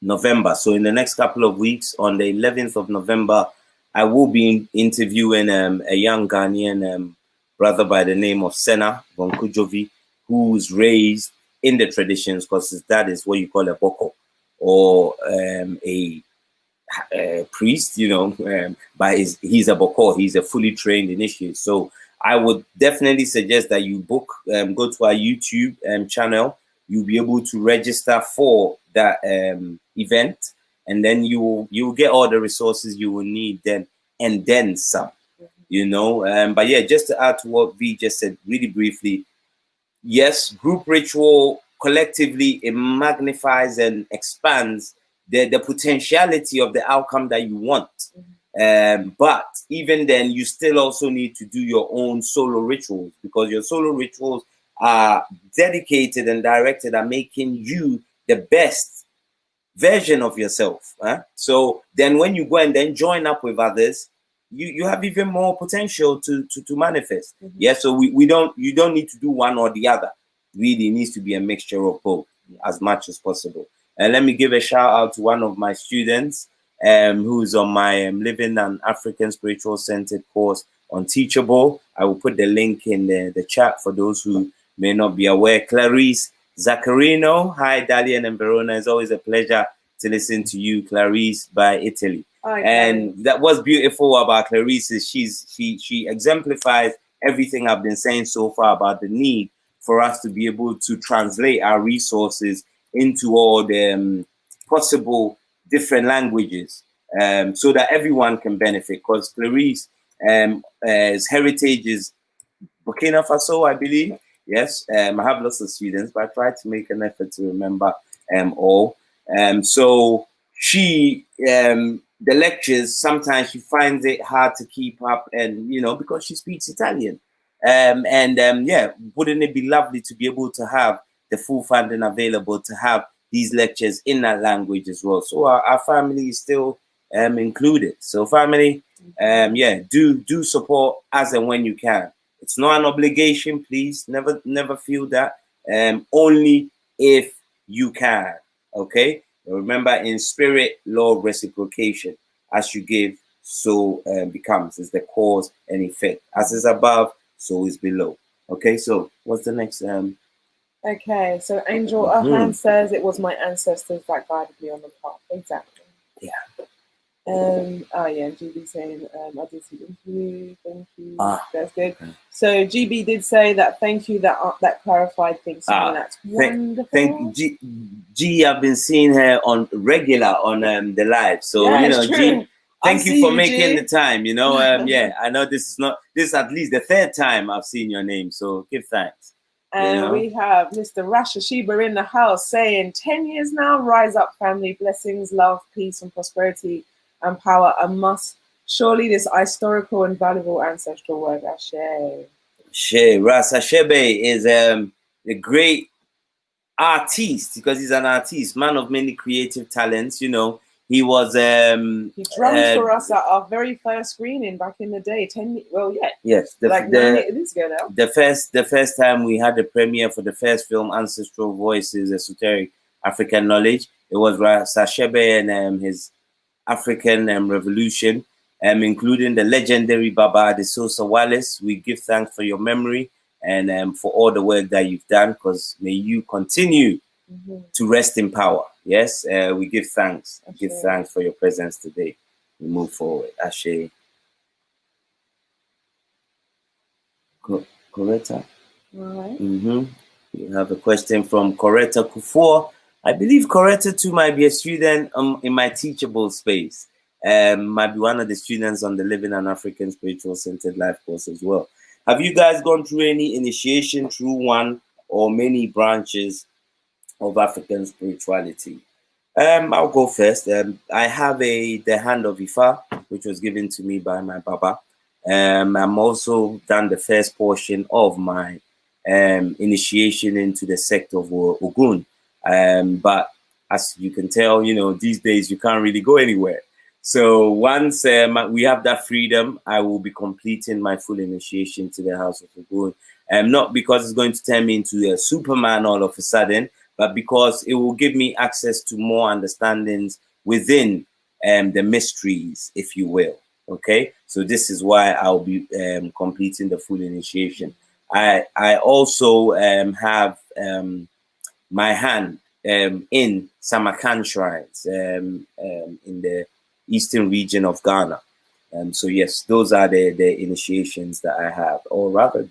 November. So in the next couple of weeks, on the 11th of November, I will be interviewing a young Ghanaian brother by the name of Sena Bonkujovi, who's raised in the traditions, because his dad is what you call a boko, or a priest, but he's a boko, he's a fully trained initiate. So I would definitely suggest that you go to our YouTube channel. You'll be able to register for that event, and then you will get all the resources you will need then, and then some. But yeah, just to add to what V just said really briefly, yes, group ritual collectively, it magnifies and expands the potentiality of the outcome that you want. But even then, you still also need to do your own solo rituals, because your solo rituals are dedicated and directed at making you the best version of yourself. So then when you go and then join up with others, you have even more potential to manifest. Yeah, so you don't need to do one or the other. Really, it needs to be a mixture of both as much as possible. And let me give a shout out to one of my students who's on my Living an African Spiritual Centered course on Teachable. I will put the link in the chat for those who may not be aware. Clarice Zaccarino. Hi, Dalian and Verona. It's always a pleasure to listen to you, Clarice, by Italy. Hi, and that was beautiful about Clarice is she exemplifies everything I've been saying so far about the need for us to be able to translate our resources into all the possible different languages, so that everyone can benefit. Because Clarice, his heritage is Burkina Faso, I believe. Yes, I have lots of students, but I try to make an effort to remember all. So she, the lectures, sometimes she finds it hard to keep up, and because she speaks Italian. Yeah, wouldn't it be lovely to be able to have the full funding available to have these lectures in that language as well? So our family is still included. So family, yeah, do support as and when you can. It's not an obligation, please. Never feel that. Only if you can. Okay. Remember, in spirit, law of reciprocation. As you give, so becomes. It's the cause and effect. As is above, so is below. Okay. So what's the next? Okay. So Angel Ahan says it was my ancestors that guided me on the path. Exactly. Yeah. Yeah, GB saying I did see the interview. Thank you. That's good. So GB did say that thank you, that clarified things. That's wonderful. G, I've been seeing her on regular on the live. So G, thank you for making the time. Yeah, I know this is at least the third time I've seen your name. So give thanks. And we have Mr. Rasha Sheba in the house saying 10 years now. Rise up, family. Blessings, love, peace, and prosperity and power a must. Surely this historical and valuable ancestral word, Ashe. Ras Ashebe is a great artist, because he's an artist, man of many creative talents. He was he drummed for us at our very first screening back in the day. 9 years ago now. The first time we had the premiere for the first film, Ancestral Voices, Esoteric African Knowledge. It was Ras Ashebe and his African revolution, including the legendary Baba de Sosa Wallace. We give thanks for your memory and for all the work that you've done, because may you continue to rest in power. Yes, we give thanks. Ashe. Give thanks for your presence today. We move forward. Ashe. Coretta. All right. We have a question from Coretta Kufor. I believe Coretta too might be a student in my teachable space. Might be one of the students on the Living an African Spiritual Centered Life course as well. Have you guys gone through any initiation through one or many branches of African spirituality? I'll go first. I have the hand of Ifa, which was given to me by my Baba. I'm also done the first portion of my initiation into the sect of Ogun. But as you can tell, these days you can't really go anywhere. So once we have that freedom, I will be completing my full initiation to the House of Ogun. Not because it's going to turn me into a Superman all of a sudden, but because it will give me access to more understandings within the mysteries, if you will. Okay, so this is why I'll be completing the full initiation. I also have my hand in Samarkand shrines in the eastern region of Ghana. So yes, those are the initiations that I have, or rather,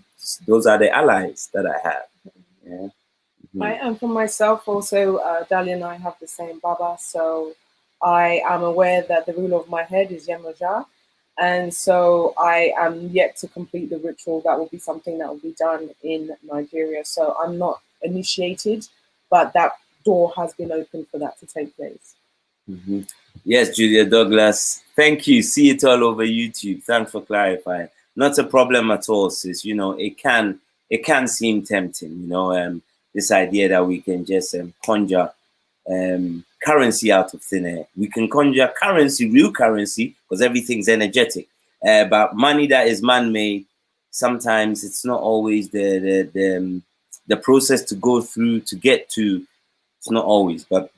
those are the allies that I have. Yeah. I am for myself also. Dali and I have the same Baba, so I am aware that the ruler of my head is Yemoja, and so I am yet to complete the ritual. That will be something that will be done in Nigeria. So I'm not initiated, but that door has been opened for that to take place. Yes, Julia Douglas. Thank you. See it all over YouTube. Thanks for clarifying. Not a problem at all, sis. It can seem tempting. This idea that we can just conjure currency out of thin air. We can conjure currency, real currency, because everything's energetic. But money that is man-made, sometimes it's not always the process to go through to get to. It's not always. But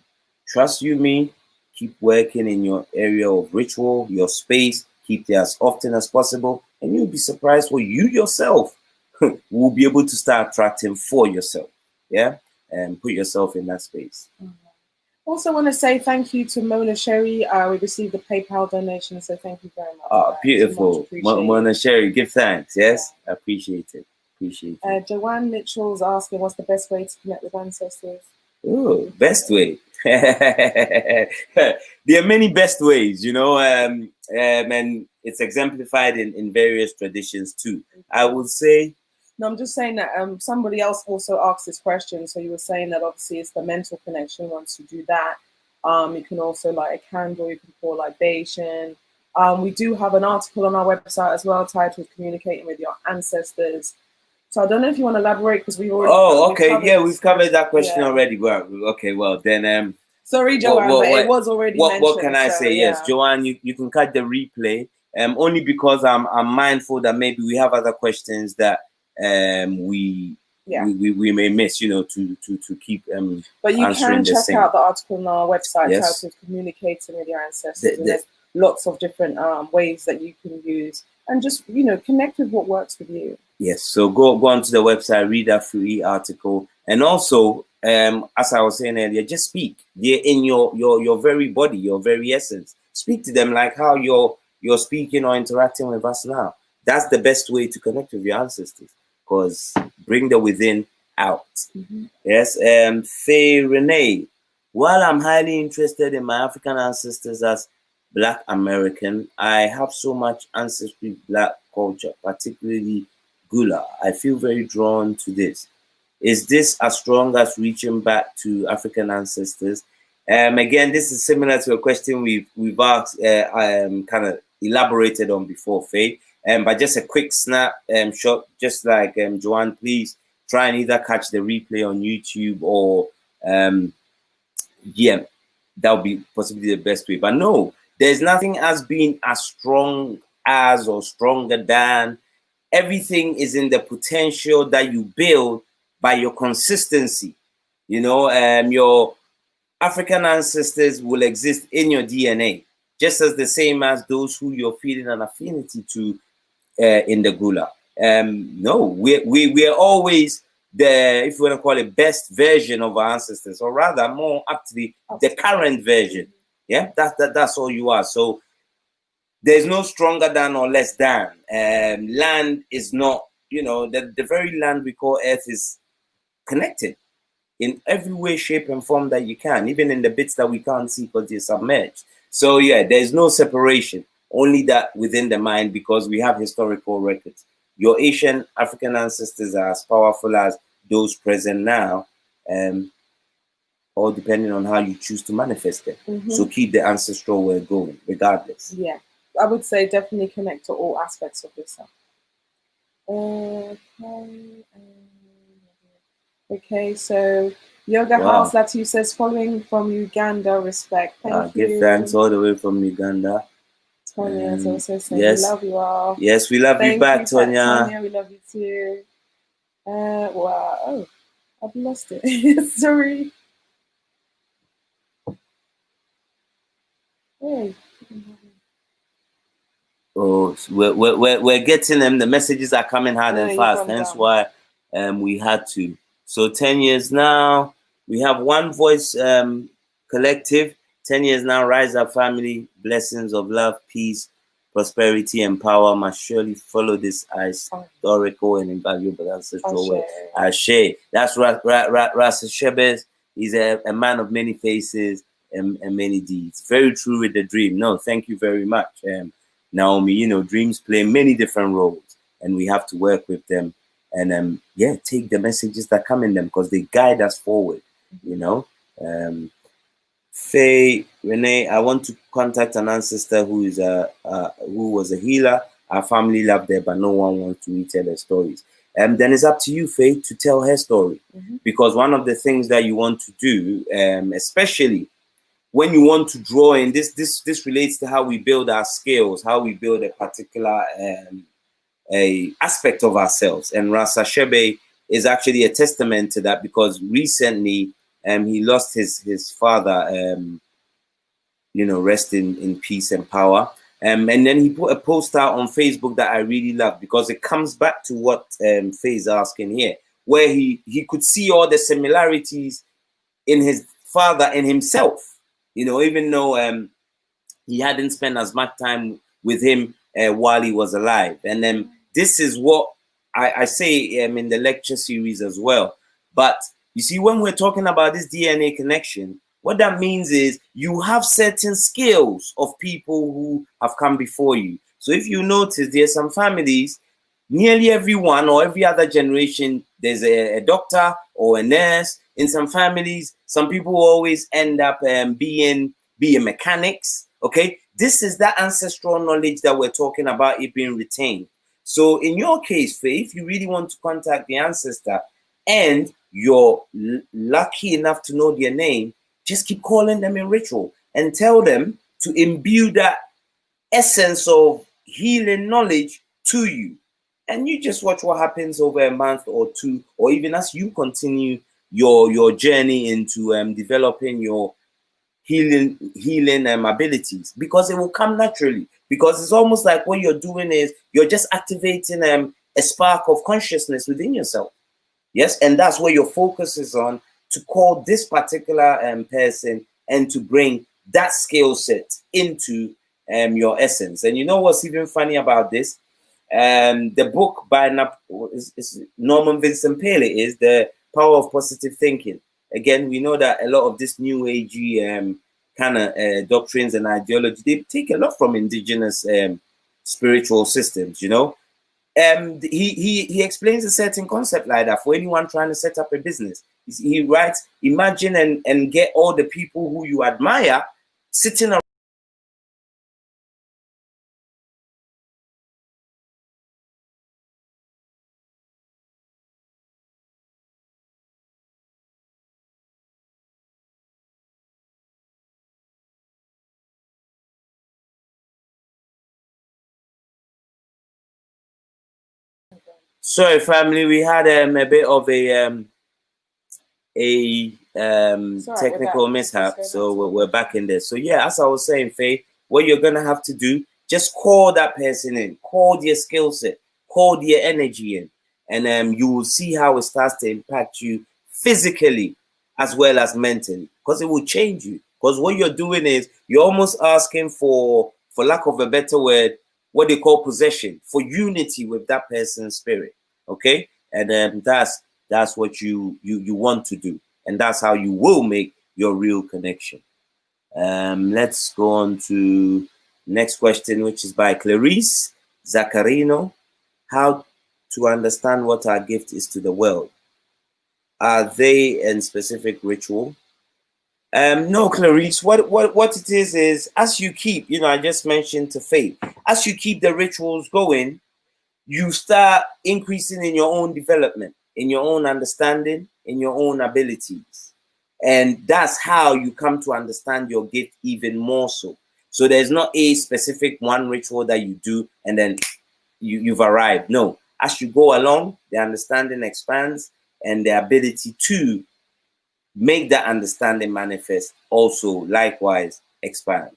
trust you me, keep working in your area of ritual, your space. Keep there as often as possible, and you'll be surprised what you yourself will be able to start attracting for yourself. Yeah, and put yourself in that space. Also want to say thank you to Mona Sherry. We received a PayPal donation, so thank you very much. Oh, beautiful. Mona Sherry, give thanks. Yes, yeah. I appreciate it. Joanne Mitchell's asking, what's the best way to connect with ancestors? Oh, best way. There are many best ways, and it's exemplified in various traditions too. I would say. No, I'm just saying that somebody else also asked this question. So you were saying that obviously it's the mental connection. Once you do that, you can also light a candle, you can pour libation. We do have an article on our website as well titled Communicating with Your Ancestors. So I don't know if you want to elaborate, because we've already... Oh, okay. We've covered that question already. Well, okay, well, then... Sorry, Joanne, but it was already mentioned. What can I say? Yeah. Yes, Joanne, you can cut the replay. Only because I'm mindful that maybe we have other questions that we may miss, to keep but you can check out the article on our website titled Communicating with Your Ancestors. There's lots of different ways that you can use, and just connect with what works with you. Yes, so go onto the website, read that free article, and also as I was saying earlier, just speak. They're in your very body, your very essence. Speak to them like how you're speaking or interacting with us now. That's the best way to connect with your ancestors, because bring the within out. Yes, Faye Renee. While I'm highly interested in my African ancestors as Black American, I have so much ancestry Black culture, particularly Gula. I feel very drawn to this. Is this as strong as reaching back to African ancestors? Again, this is similar to a question we've asked, kind of elaborated on before, Faye. But just a quick snap shot, just like Joanne, please try and either catch the replay on YouTube or that would be possibly the best way. But no, there's nothing as being as strong as or stronger than. Everything is in the potential that you build by your consistency. Your African ancestors will exist in your DNA. just as the same as those who you're feeling an affinity to in the Gula. No, we're always the, if you want to call it, best version of our ancestors, or rather more aptly the current version. Yeah, that's all you are. So there's no stronger than or less than. Land is not, the very land we call Earth is connected in every way, shape, and form that you can, even in the bits that we can't see because they're submerged. So yeah, there's no separation, only that within the mind, because we have historical records. Your Asian African ancestors are as powerful as those present now, all depending on how you choose to manifest it. So keep the ancestral way going, regardless. Yeah, I would say definitely connect to all aspects of yourself. Okay, so Yoga House Latu says, following from Uganda, respect. Thank you. Give thanks all the way from Uganda. Tonya is also saying, we love you all. Yes, we love you back, Tonya. Tonya, we love you too. Wow. Oh, I've lost it. Sorry. Hey. Oh, we're getting them. The messages are coming hard and fast. Hence why we had to. So 10 years now, we have One Voice Collective. 10 years now, Rise Up Family. Blessings of love, peace, prosperity, and power must surely follow this historical and invaluable ancestral way. Ashe. That's Rasa Shebes. He's a man of many faces and many deeds. Very true with the dream. No, thank you very much. Naomi, dreams play many different roles, and we have to work with them and take the messages that come in them because they guide us forward. Faye, Renee, I want to contact an ancestor who is who was a healer. Our family loved her, but no one wants to retell their stories. Then it's up to you, Faye, to tell her story, because one of the things that you want to do, especially when you want to draw in, this relates to how we build our skills, how we build a particular aspect of ourselves. And Rasa Shebe is actually a testament to that, because recently he lost his father, rest in peace and power. And then he put a post out on Facebook that I really love, because it comes back to what Faye is asking here, where he could see all the similarities in his father and himself. Even though he hadn't spent as much time with him while he was alive. And this is what I say in the lecture series as well. But you see, when we're talking about this DNA connection, what that means is you have certain skills of people who have come before you. So if you notice, there are some families, nearly everyone or every other generation, there's a doctor or a nurse. In some families, some people always end up being mechanics. Okay, this is that ancestral knowledge that we're talking about, it being retained. So in your case, Faye, if you really want to contact the ancestor and you're lucky enough to know their name, just keep calling them in ritual and tell them to imbue that essence of healing knowledge to you. And you just watch what happens over a month or two, or even as you continue your journey into developing your healing abilities, because it will come naturally. Because it's almost like what you're doing is you're just activating a spark of consciousness within yourself. Yes, and that's where your focus is on, to call this particular person and to bring that skill set into your essence. And you know what's even funny about this? The book by Norman Vincent Paley is The Power of Positive Thinking. Again, we know that a lot of this new agey kind of doctrines and ideology, they take a lot from indigenous spiritual systems, he explains a certain concept like that for anyone trying to set up a business. He writes, imagine and get all the people who you admire sitting around. Sorry, family, we had a bit of a technical mishap, so we're back in there. So yeah, as I was saying, Faye, what you're gonna have to do, just call that person in, call their skill set, call their energy in, and you will see how it starts to impact you physically as well as mentally, because it will change you. Because what you're doing is you're almost asking for lack of a better word, what they call possession, for unity with that person's spirit. Okay, and that's what you want to do, and that's how you will make your real connection. Let's go on to next question, which is by Clarice Zaccarino. How to understand what our gift is to the world? Are they in specific ritual? No, Clarice. What it is as you keep, I just mentioned to faith, as you keep the rituals going, you start increasing in your own development, in your own understanding, in your own abilities. And that's how you come to understand your gift even more so. So there's not a specific one ritual that you do and then you've arrived. No, as you go along, the understanding expands and the ability to make that understanding manifest also likewise expands.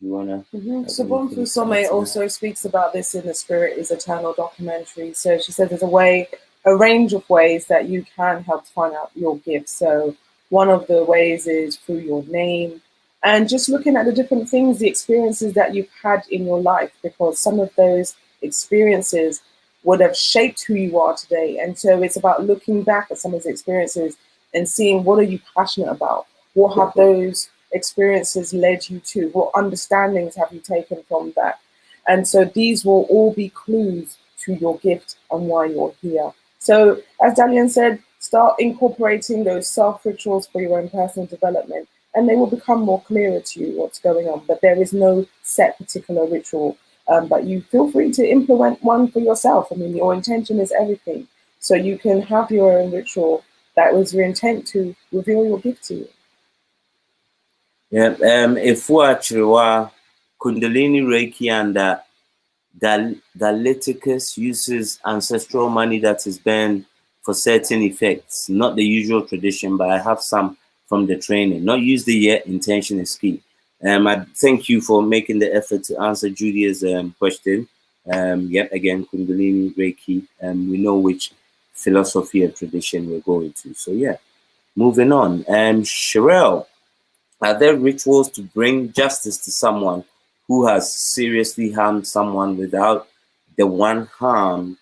You wanna? So Bonfu Some also speaks about this in The Spirit is Eternal documentary. So she says there's a range of ways that you can help find out your gift. So one of the ways is through your name and just looking at the different things, the experiences that you've had in your life, because some of those experiences would have shaped who you are today. And so it's about looking back at some of those experiences and seeing what are you passionate about? What have those experiences led you to? What understandings have you taken from that? And so these will all be clues to your gift and why you're here. So as Dalian said, start incorporating those self-rituals for your own personal development and they will become more clearer to you what's going on. But there is no set particular ritual, but you feel free to implement one for yourself. I mean, your intention is everything. So you can have your own ritual that was your intent to reveal your gift to you. Yeah, if we actually were Kundalini Reiki and Dalyticus uses ancestral money that is banned for certain effects, not the usual tradition, but I have some from the training. Not used it yet, intention is key. I thank you for making the effort to answer Julia's question. Yep, again, Kundalini Reiki, we know which philosophy and tradition we're going to. So yeah, moving on. Sherelle, are there rituals to bring justice to someone who has seriously harmed someone without the one harmed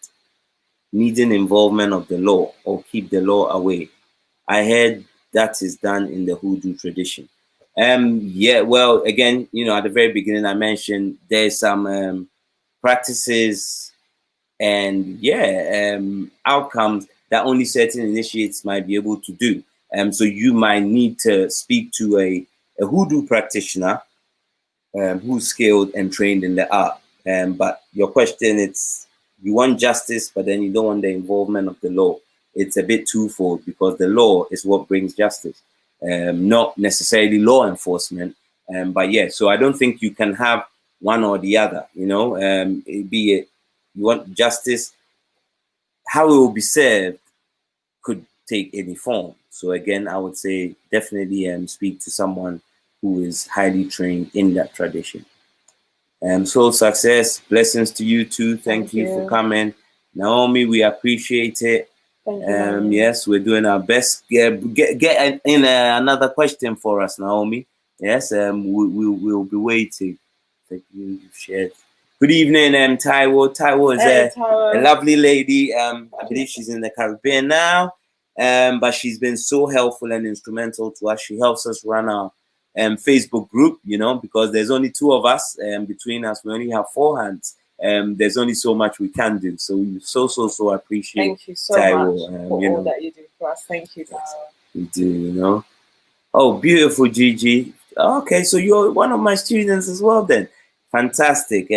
needing involvement of the law or keep the law away? I heard that is done in the hoodoo tradition. Yeah, well, again, at the very beginning, I mentioned there's some practices and outcomes that only certain initiates might be able to do. So you might need to speak to a hoodoo practitioner who's skilled and trained in the art. But your question, it's you want justice, but then you don't want the involvement of the law. It's a bit twofold because the law is what brings justice, not necessarily law enforcement. But yeah, so I don't think you can have one or the other. Be it you want justice, how it will be served could take any form. So again, I would say definitely speak to someone who is highly trained in that tradition. Soul Success, blessings to you too. Thank you for coming. Naomi, we appreciate it. Thank you, yes, we're doing our best. Get in another question for us, Naomi. Yes, we'll be waiting. Thank you. You've shared. Good evening, Taiwo. Taiwo is a lovely lady. I believe she's in the Caribbean now, but she's been so helpful and instrumental to us. She helps us run our Facebook group, because there's only two of us. Between us, we only have 4 hands. There's only so much we can do. So we so appreciate. Thank you so much for all that you do for us. Thank you, Taiwo. You do, Oh, beautiful, Gigi. Okay, so you're one of my students as well then. Fantastic.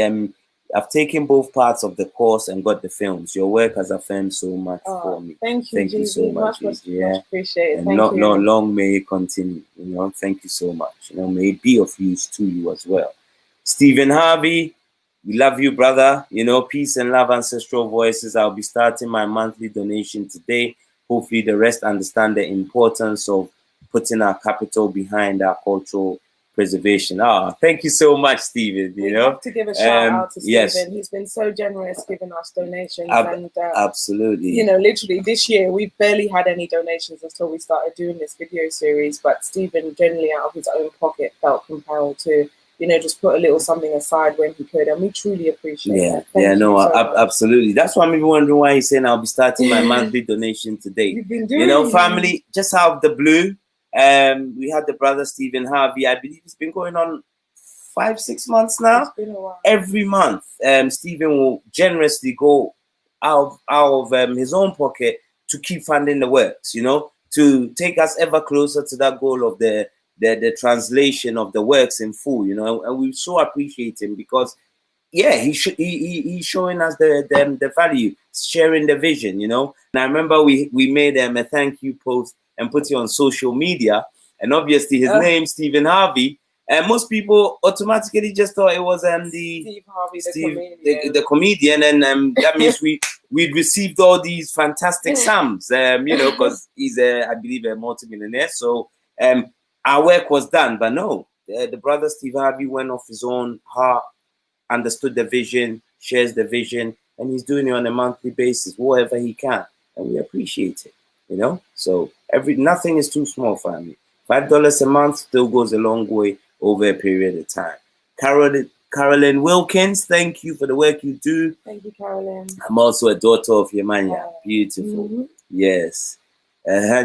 I've taken both parts of the course and got the films. Your work has affirmed so much for me. Thank you, Gigi. So much, Gigi. Much appreciated. And not long may it continue. Thank you so much. May it be of use to you as well. Stephen Harvey, we love you, brother. Peace and love, Ancestral Voices. I'll be starting my monthly donation today. Hopefully the rest understand the importance of putting our capital behind our cultural preservation. Thank you so much, Stephen. We have to give a shout out to Stephen. Yes. He's been so generous giving us donations. Absolutely. You know, literally this year, we've barely had any donations until we started doing this video series. But Stephen, generally out of his own pocket, felt compelled to, you know, just put a little something aside when he could. And we truly appreciate that. Thank you so much. Absolutely. That's why I'm even wondering why he's saying I'll be starting my monthly donation today. You've been doing, you know, family, just out of the blue. We had the brother Stephen Harvey. I believe it's been going on 5-6 months now. It's been a while. Every month, Stephen will generously go out of his own pocket to keep funding the works, you know, to take us ever closer to that goal of the translation of the works in full, you know. And we so appreciate him because, yeah, he's showing us the value, sharing the vision, you know. And I remember we made a thank you post and put it on social media, and obviously his name, Stephen Harvey, and most people automatically just thought it was Steve Harvey, the comedian, and that means we'd received all these fantastic sums, you know, because he's I believe a multimillionaire. So our work was done, but no, the brother Steve Harvey went off his own heart, understood the vision, shares the vision, and he's doing it on a monthly basis, whatever he can, and we appreciate it. You know, so nothing is too small, family. $5 a month still goes a long way over a period of time. Carolyn Wilkins, thank you for the work you do. Thank you, Carolyn. I'm also a daughter of Yemanya. Beautiful. Yes.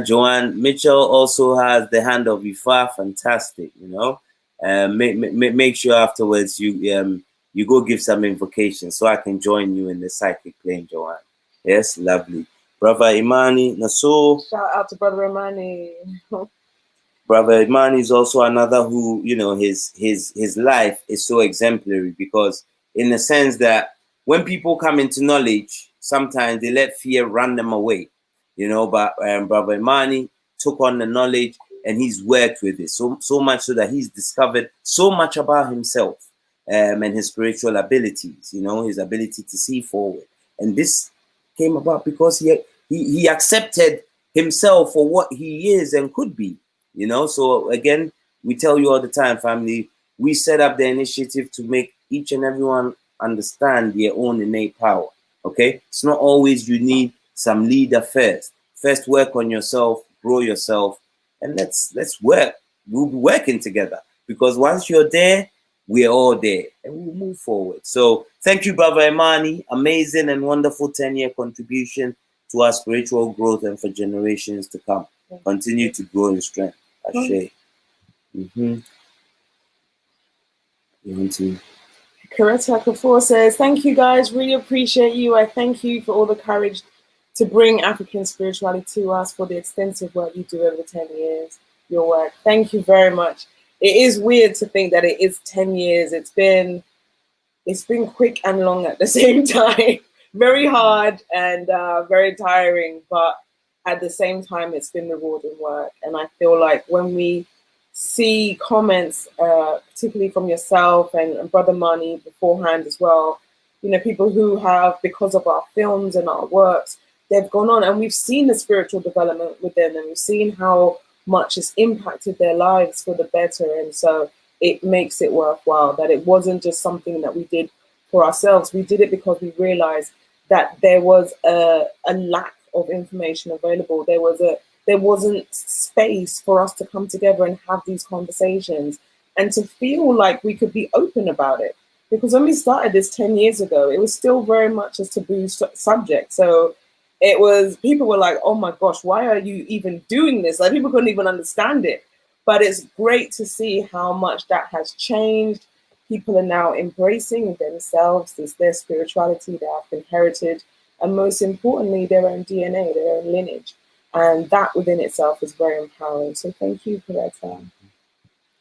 Joanne Mitchell also has the hand of Ifa. Fantastic. You know, make sure afterwards you go give some invocation so I can join you in the psychic plane, Joanne. Yes, lovely. Brother Imani Naso. Shout out to Brother Imani. Brother Imani is also another who, you know, his life is so exemplary because in the sense that when people come into knowledge, sometimes they let fear run them away, you know, but Brother Imani took on the knowledge and he's worked with it so much so that he's discovered so much about himself and his spiritual abilities, you know, his ability to see forward. And this came about because he accepted himself for what he is and could be, you know. So again, we tell you all the time, family, we set up the initiative to make each and everyone understand their own innate power. Okay, it's not always you need some leader first. First, work on yourself, grow yourself, and let's work. We'll be working together because once you're there, we're all there and we'll move forward. So thank you, Brother Imani. Amazing and wonderful 10-year contribution to our spiritual growth and for generations to come. Continue to grow in strength. Ashe. You want to? Coretta Kafour says, thank you guys, really appreciate you. I thank you for all the courage to bring African spirituality to us, for the extensive work you do over 10 years, your work. Thank you very much. It is weird to think that it is 10 years. It's been quick and long at the same time. Very hard and very tiring, but at the same time, it's been rewarding work. And I feel like when we see comments, particularly from yourself and Brother Mani beforehand as well, you know, people who have, because of our films and our works, they've gone on and we've seen the spiritual development with them and we've seen how much it's impacted their lives for the better. And so it makes it worthwhile that it wasn't just something that we did for ourselves. We did it because we realized that there was a lack of information available. There wasn't space for us to come together and have these conversations and to feel like we could be open about it. Because when we started this 10 years ago, it was still very much a taboo subject. So people were like, oh my gosh, why are you even doing this? Like, people couldn't even understand it. But it's great to see how much that has changed. People are now embracing themselves, their spirituality, their African heritage, and most importantly, their own DNA, their own lineage. And that within itself is very empowering. So thank you for that time.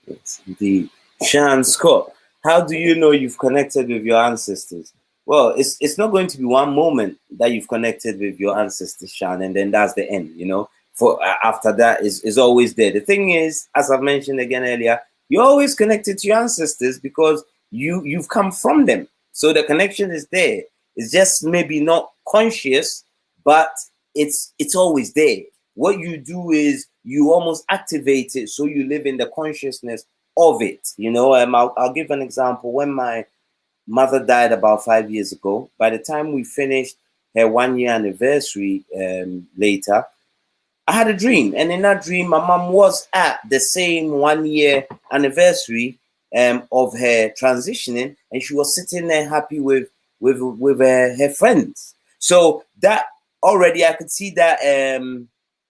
Yes, indeed. Shan Scott, how do you know you've connected with your ancestors? Well, it's not going to be one moment that you've connected with your ancestors, Shan, and then that's the end, you know. For after that is always there. The thing is, as I've mentioned again earlier, you're always connected to your ancestors because you've come from them. So the connection is there. It's just maybe not conscious, but it's always there. What you do is you almost activate it so you live in the consciousness of it. You know, I'll give an example. When my mother died about 5 years ago, by the time we finished her 1 year anniversary later, I had a dream, and in that dream, my mom was at the same 1 year anniversary of her transitioning, and she was sitting there happy with her friends. So that already, I could see that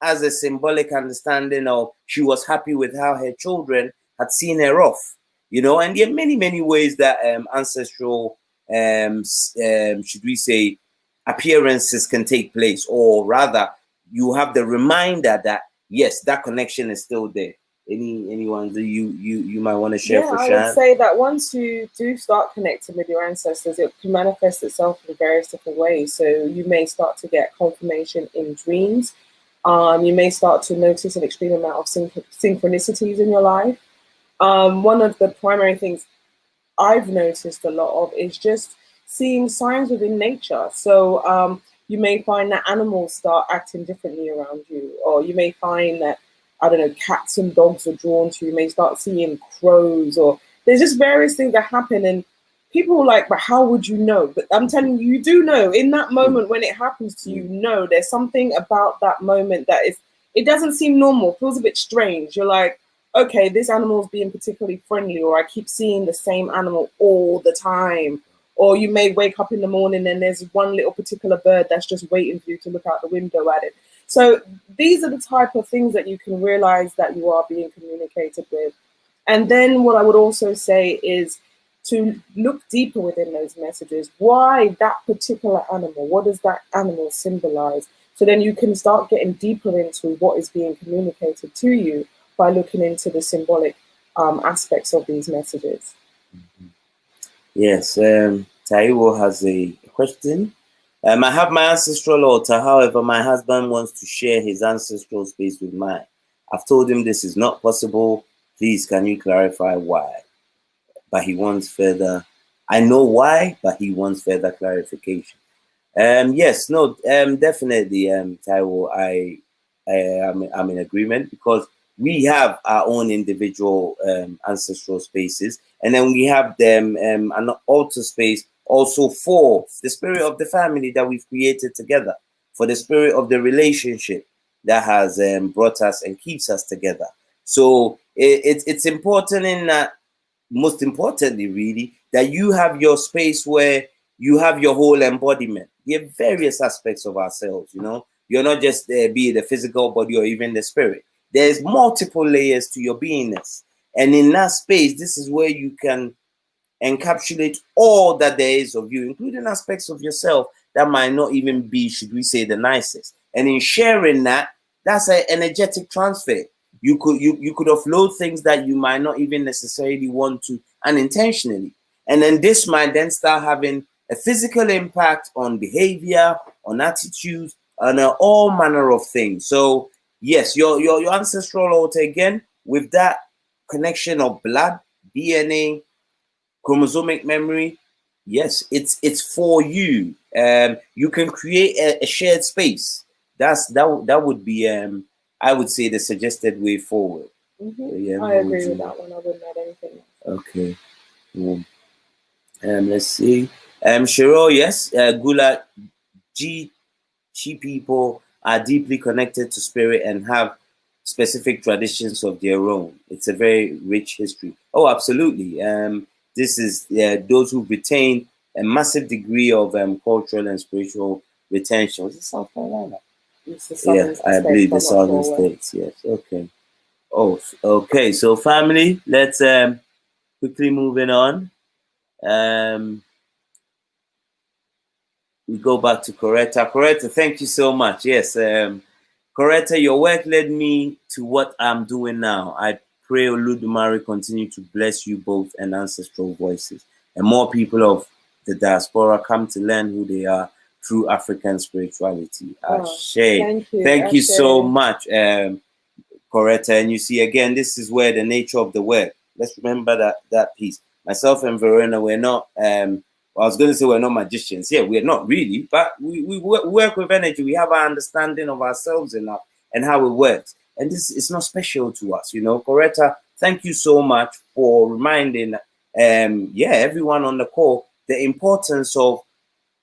as a symbolic understanding of she was happy with how her children had seen her off, you know. And there are many ways that ancestral, should we say, appearances can take place, or rather, you have the reminder that yes, that connection is still there. Anyone that you might want to share for Shan? I would say that once you do start connecting with your ancestors, it can manifest itself in various different ways. So you may start to get confirmation in dreams. You may start to notice an extreme amount of synchronicities in your life. One of the primary things I've noticed a lot of is just seeing signs within nature. So you may find that animals start acting differently around you, or you may find that, I don't know, cats and dogs are drawn to you. You may start seeing crows, or there's just various things that happen. And people are like, but how would you know? But I'm telling you, you do know. In that moment when it happens to you, know there's something about that moment that is, it doesn't seem normal, feels a bit strange. You're like, okay, this animal is being particularly friendly, or I keep seeing the same animal all the time. Or you may wake up in the morning and there's one little particular bird that's just waiting for you to look out the window at it. So these are the type of things that you can realize that you are being communicated with. And then what I would also say is to look deeper within those messages. Why that particular animal? What does that animal symbolize? So then you can start getting deeper into what is being communicated to you by looking into the symbolic aspects of these messages. Mm-hmm. Yes, Taiwo has a question. I have my ancestral altar. However, my husband wants to share his ancestral space with mine. I've told him this is not possible. Please, can you clarify why? But he wants further. I know why, but he wants further clarification. Yes, no, definitely, Taiwo. I'm in agreement, because we have our own individual ancestral spaces, and then we have them an altar space also for the spirit of the family that we've created together, for the spirit of the relationship that has brought us and keeps us together. So it's important in that, most importantly, really, that you have your space where you have your whole embodiment. There are various aspects of ourselves, you know. You're not just be it the physical body or even the spirit. There's multiple layers to your beingness. And in that space, this is where you can encapsulate all that there is of you, including aspects of yourself that might not even be, should we say, the nicest. And in sharing that, that's an energetic transfer. You could offload things that you might not even necessarily want to unintentionally. And then this might then start having a physical impact on behavior, on attitudes, on all manner of things. So yes, your ancestral altar, again, with that connection of blood, DNA, chromosomic memory, yes, it's for you. You can create a shared space. That would be I would say the suggested way forward. Mm-hmm. Yeah, I agree with that one. I wouldn't add anything else. Okay. Let's see. Cheryl, yes, Gula Chi people are deeply connected to spirit and have specific traditions of their own. It's a very rich history. Oh, absolutely. This is those who retain a massive degree of cultural and spiritual retention. Was it South Carolina? Yeah, I believe the southern states. Yes. Okay. Oh, okay. So, family, let's quickly moving on. We go back to Coretta. Coretta, thank you so much. Yes, Coretta, your work led me to what I'm doing now. I pray Oludumare continue to bless you both and Ancestral Voices, and more people of the diaspora come to learn who they are through African spirituality. Ashe. Thank you so much, Coretta. And you see, again, this is where the nature of the work. Let's remember that piece. Myself and Verona, we're not. I was going to say we're not magicians. Yeah, we're not really, but we work with energy. We have our understanding of ourselves enough and how it works. And this is not special to us, you know. Coretta thank you so much for reminding everyone on the call the importance of,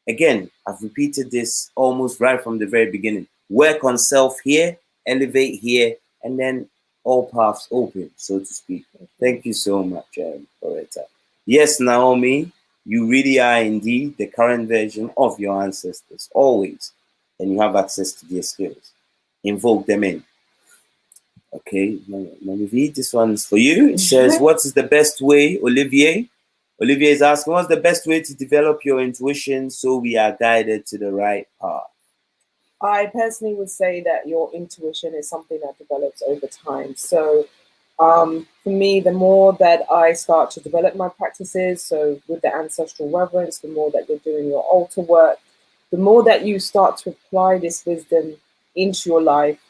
again, I've repeated this almost right from the very beginning. Work on self here, elevate here, and then all paths open, so to speak. Thank you so much, Loretta. Yes, Naomi, you really are indeed the current version of your ancestors, always. And you have access to their skills. Invoke them in. Okay, Olivier, this one's for you. It says, what is the best way, Olivier? Olivier is asking, what's the best way to develop your intuition so we are guided to the right path? I personally would say that your intuition is something that develops over time. So for me, the more that I start to develop my practices, so with the ancestral reverence, the more that you're doing your altar work, the more that you start to apply this wisdom into your life.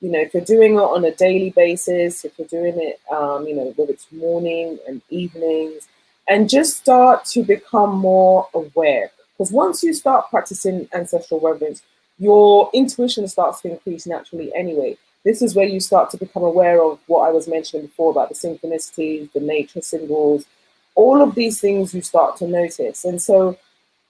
You know, if you're doing it on a daily basis, if you're doing it, you know, whether it's morning and evenings, and just start to become more aware. Because once you start practicing ancestral reverence, your intuition starts to increase naturally anyway. This is where you start to become aware of what I was mentioning before about the synchronicities, the nature symbols, all of these things you start to notice. And so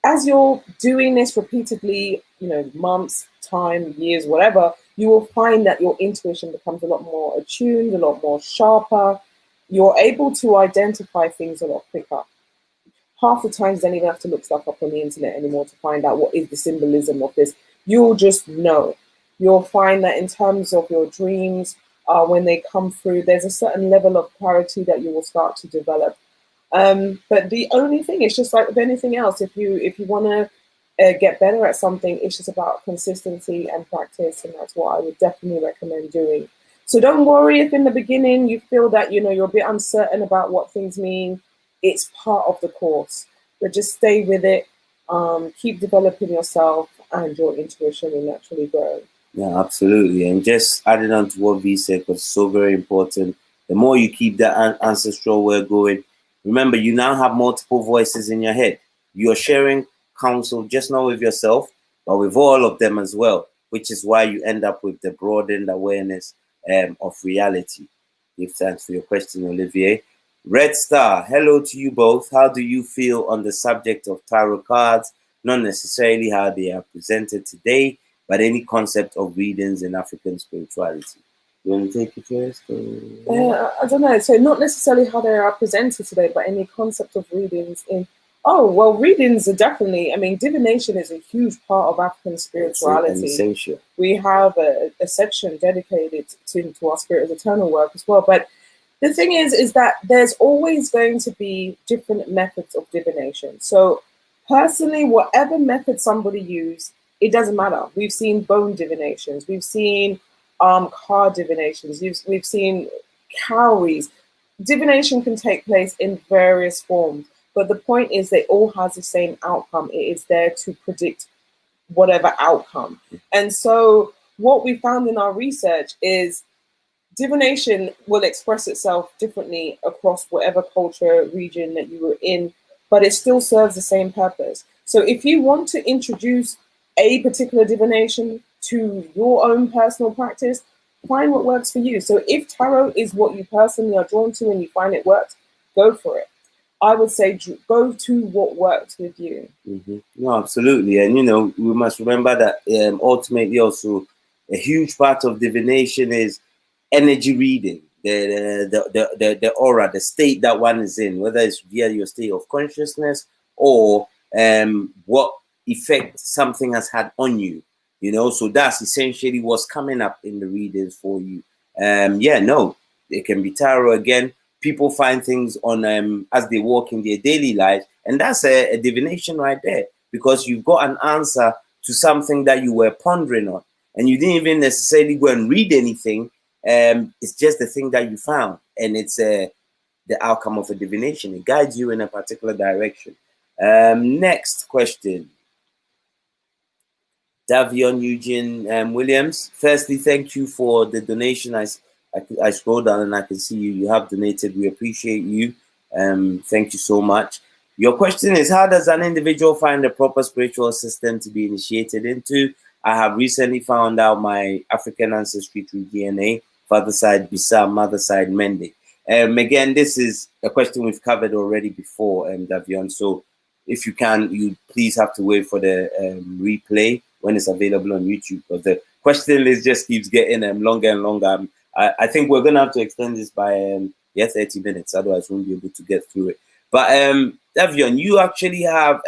as you're doing this repeatedly, you know, months, time, years, whatever, you will find that your intuition becomes a lot more attuned, a lot more sharper. You're able to identify things a lot quicker. Half the times, you don't even have to look stuff up on the internet anymore to find out what is the symbolism of this. You'll just know. You'll find that in terms of your dreams, when they come through, there's a certain level of clarity that you will start to develop. But the only thing is just like with anything else, if you want to get better at something, it's just about consistency and practice, and that's what I would definitely recommend doing. So don't worry if in the beginning you feel that, you know, you're a bit uncertain about what things mean. It's part of the course, but just stay with it. Keep developing yourself, and your intuition will naturally grow. Yeah, absolutely. And just adding on to what V said, because it's so very important. The more you keep that ancestral work going, remember, you now have multiple voices in your head. You're sharing counsel just not with yourself, but with all of them as well, which is why you end up with the broadened awareness of reality. Give thanks for your question, Olivier. Red Star, hello to you both. How do you feel on the subject of tarot cards? Not necessarily how they are presented today, but any concept of readings in African spirituality. You want to take it first? I don't know. So not necessarily how they are presented today, but any concept of readings in. Oh, well, readings are definitely, I mean, divination is a huge part of African spirituality. Essential. We have a section dedicated to our Spirit as Eternal work as well. But the thing is that there's always going to be different methods of divination. So personally, whatever method somebody used, it doesn't matter. We've seen bone divinations. We've seen card divinations. We've seen cowries. Divination can take place in various forms. But the point is they all has the same outcome. It is there to predict whatever outcome. And so what we found in our research is divination will express itself differently across whatever culture, region that you were in, but it still serves the same purpose. So if you want to introduce a particular divination to your own personal practice, find what works for you. So if tarot is what you personally are drawn to and you find it works, go for it. I would say go to what works with you. Mm-hmm. No, absolutely. And, you know, we must remember that ultimately also a huge part of divination is energy reading, the aura, the state that one is in, whether it's via your state of consciousness or what effect something has had on you, you know. So that's essentially what's coming up in the readings for you. It can be tarot again. People find things on as they walk in their daily lives, and that's a divination right there, because you've got an answer to something that you were pondering on, and you didn't even necessarily go and read anything. It's just the thing that you found, and it's the outcome of a divination. It guides you in a particular direction. Next question. Davion Eugene Williams. Firstly, thank you for the donation. I scroll down and I can see you have donated. We appreciate you. Thank you so much. Your question is, how does an individual find a proper spiritual system to be initiated into? I have recently found out my African ancestry through DNA, father side Bisa, mother side Mende. Again, this is a question we've covered already before, Davion. So if you can, you please have to wait for the replay when it's available on YouTube, because the question list just keeps getting longer and longer. I think we're going to have to extend this by 30 minutes, otherwise we won't be able to get through it. But Davion, you actually have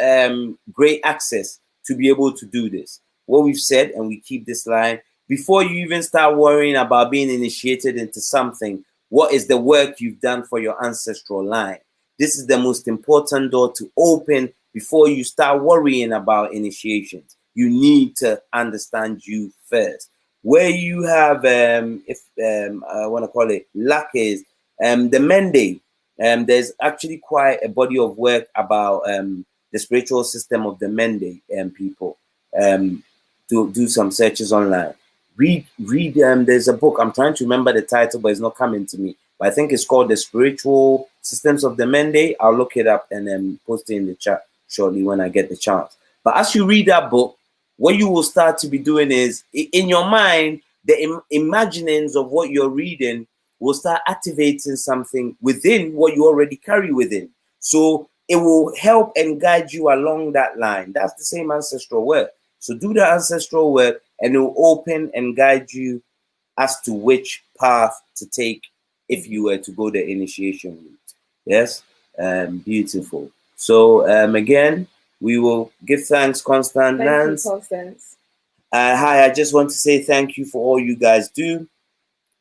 great access to be able to do this. What we've said, and we keep this line, before you even start worrying about being initiated into something, what is the work you've done for your ancestral line? This is the most important door to open before you start worrying about initiations. You need to understand you first. Where you have, if I want to call it luck, is the Mende. There's actually quite a body of work about the spiritual system of the Mende people. To do some searches online. Read. There's a book. I'm trying to remember the title, but it's not coming to me. But I think it's called The Spiritual Systems of the Mende. I'll look it up and then post it in the chat shortly when I get the chance. But as you read that book, what you will start to be doing is, in your mind, the imaginings of what you're reading will start activating something within what you already carry within. So it will help and guide you along that line. That's the same ancestral work. So do the ancestral work, and it will open and guide you as to which path to take if you were to go the initiation route. Yes, beautiful. So again, we will give thanks, Constance. Thank you, Constance. Hi, I just want to say thank you for all you guys do.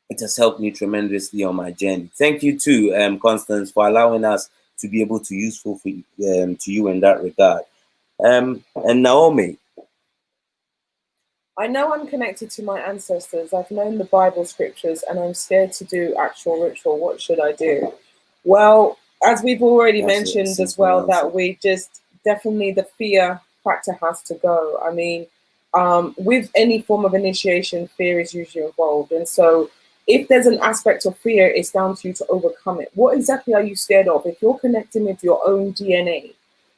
It has helped me tremendously on my journey. Thank you too, Constance, for allowing us to be able to useful for to you in that regard. And Naomi. I know I'm connected to my ancestors. I've known the Bible scriptures, and I'm scared to do actual ritual. What should I do? Well, as we've already mentioned as well, that we just definitely, the fear factor has to go. I mean, with any form of initiation, fear is usually involved. And so if there's an aspect of fear, it's down to you to overcome it. What exactly are you scared of? If you're connecting with your own DNA,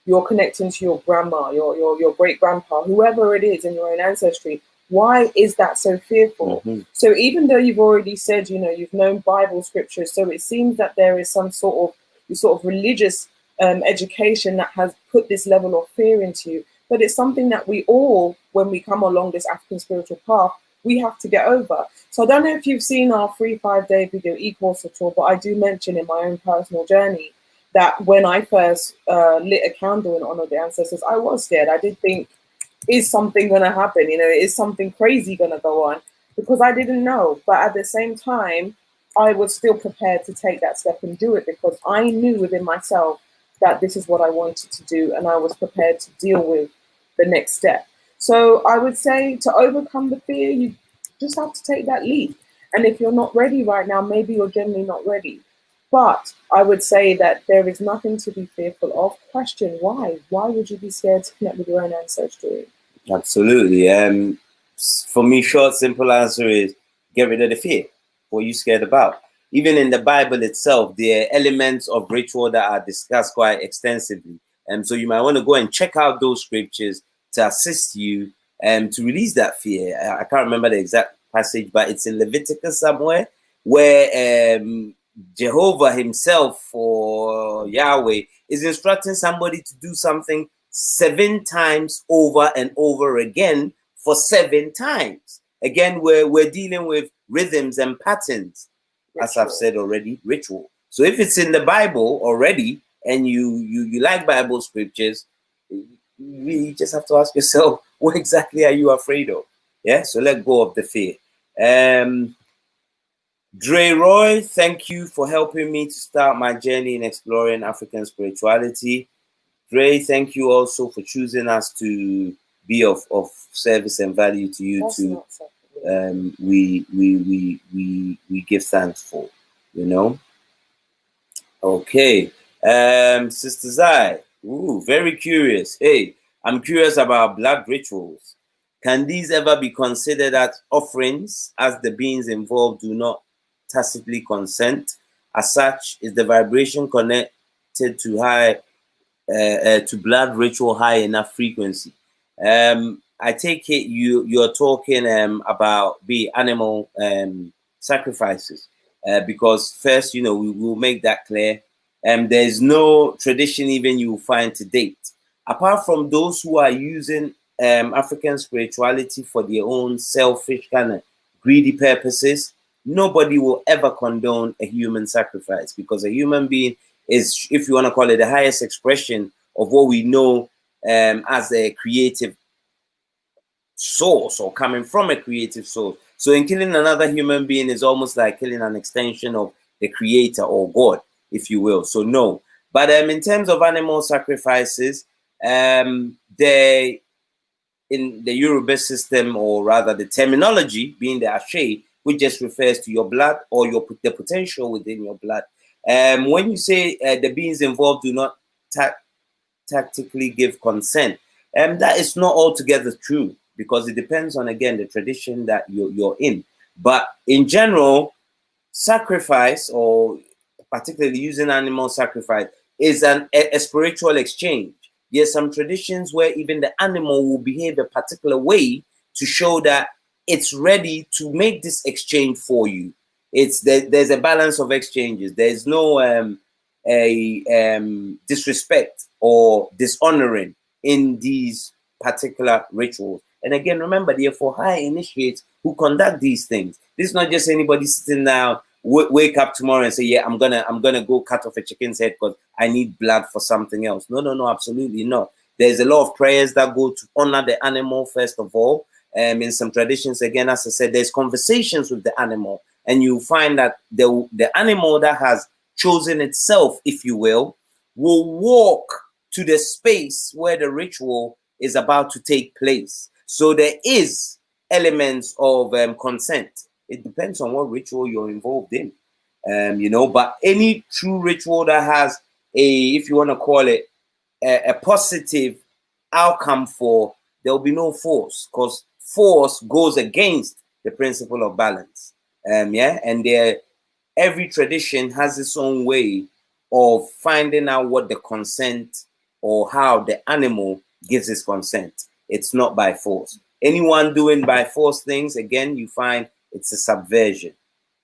you're connecting to your grandma, your great grandpa, whoever it is in your own ancestry, why is that so fearful? So even though you've already said, you know, you've known Bible scriptures, so it seems that there is some sort of religious education that has put this level of fear into you. But it's something that we all, when we come along this African spiritual path, we have to get over. So I don't know if you've seen our free 5-day video e-course at all, but I do mention in my own personal journey that when I first lit a candle in honor of the ancestors, I was scared. I did think, is something going to happen? You know, is something crazy going to go on? Because I didn't know. But at the same time, I was still prepared to take that step and do it, because I knew within myself that this is what I wanted to do, and I was prepared to deal with the next step. So I would say, to overcome the fear, you just have to take that leap. And if you're not ready right now, maybe you're generally not ready. But I would say that there is nothing to be fearful of. Question why? Why would you be scared to connect with your own ancestry? Absolutely. For me, short, simple answer is get rid of the fear. What are you scared about? Even in the Bible itself, there are elements of ritual that are discussed quite extensively. And so you might want to go and check out those scriptures to assist you to release that fear. I can't remember the exact passage, but it's in Leviticus somewhere, where Jehovah himself, or Yahweh, is instructing somebody to do something 7 times over and over again for 7 times. Again, we're dealing with rhythms and patterns, as I've said already, ritual. So if it's in the Bible already, and you like Bible scriptures, you just have to ask yourself, what exactly are you afraid of? Yeah, so let go of the fear. Dre Roy, thank you for helping me to start my journey in exploring African spirituality. Dre, thank you also for choosing us to be of service and value to you. We give thanks for, you know. Okay, Sister Zai, very curious. Hey, I'm curious about blood rituals. Can these ever be considered as offerings, as the beings involved do not tacitly consent? As such, is the vibration connected to high to blood ritual high enough frequency? I take it you're talking about the animal sacrifices. because first, we will make that clear. There's no tradition even you will find to date, apart from those who are using African spirituality for their own selfish kind of greedy purposes. Nobody will ever condone a human sacrifice, because a human being is, if you want to call it, the highest expression of what we know as a creative source, or coming from a creative source. So in killing another human being is almost like killing an extension of the creator or God, if you will. So no. But in terms of animal sacrifices, they, in the Yoruba system, or rather the terminology being the ashe, which just refers to your blood or the potential within your blood. When you say the beings involved do not tactically give consent, that is not altogether true, because it depends on, again, the tradition that you're in. But in general, sacrifice, or particularly using animal sacrifice, is a spiritual exchange. There's some traditions where even the animal will behave a particular way to show that it's ready to make this exchange for you. There's a balance of exchanges. There's no disrespect or dishonoring in these particular rituals. And again, remember, they're for high initiates who conduct these things. This is not just anybody sitting down, wake up tomorrow and say, yeah, I'm gonna go cut off a chicken's head because I need blood for something else. No, absolutely not. There's a lot of prayers that go to honor the animal first of all. In some traditions, again, as I said, there's conversations with the animal, and you find that the animal that has chosen itself, if you will walk to the space where the ritual is about to take place. So there is elements of consent. It depends on what ritual you're involved in, but any true ritual that has if you want to call it, a positive outcome, there will be no force, because force goes against the principle of balance. And every tradition has its own way of finding out what the consent, or how the animal gives its consent. It's not by force. Anyone doing by force things, again, you find it's a subversion.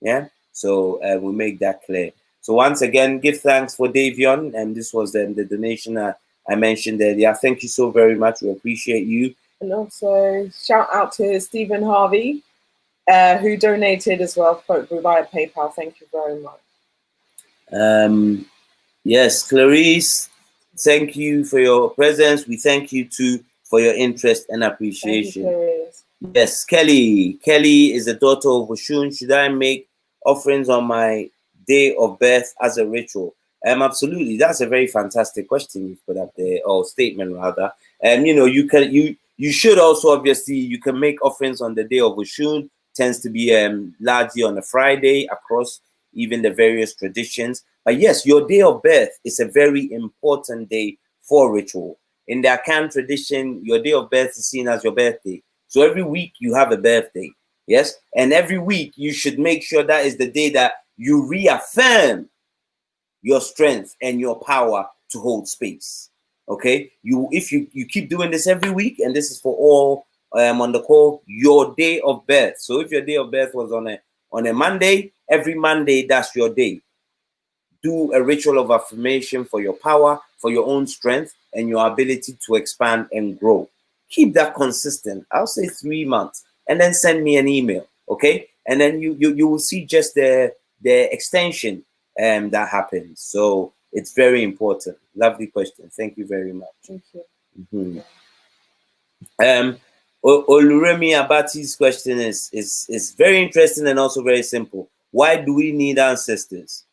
Yeah. So we'll make that clear. So once again, give thanks for Davion, and this was the donation I mentioned earlier. Thank you so very much. We appreciate you. And also shout out to Stephen Harvey, who donated as well via PayPal. Thank you very much. Yes, Clarice, thank you for your presence. We thank you too for your interest and appreciation. Thank you, yes, Kelly. Kelly is a daughter of Oshun. Should I make offerings on my day of birth as a ritual? Absolutely. That's a very fantastic question you've put up there, or statement rather. You should also, obviously, you can make offerings on the day of Oshun. Tends to be largely on a Friday across even the various traditions. But yes, your day of birth is a very important day for ritual. In the Akan tradition, your day of birth is seen as your birthday. So every week you have a birthday. Yes. And every week you should make sure that is the day that you reaffirm your strength and your power to hold space. Okay. If you keep doing this every week, and this is for all on the call, your day of birth. So if your day of birth was on a Monday, every Monday, that's your day. Do a ritual of affirmation for your power, for your own strength, and your ability to expand and grow. Keep that consistent. I'll say 3 months, and then send me an email. Okay. And then you will see just the extension that happens. So it's very important. Lovely question. Thank you very much. Thank you. Oluremi Abati's question is very interesting and also very simple. Why do we need ancestors?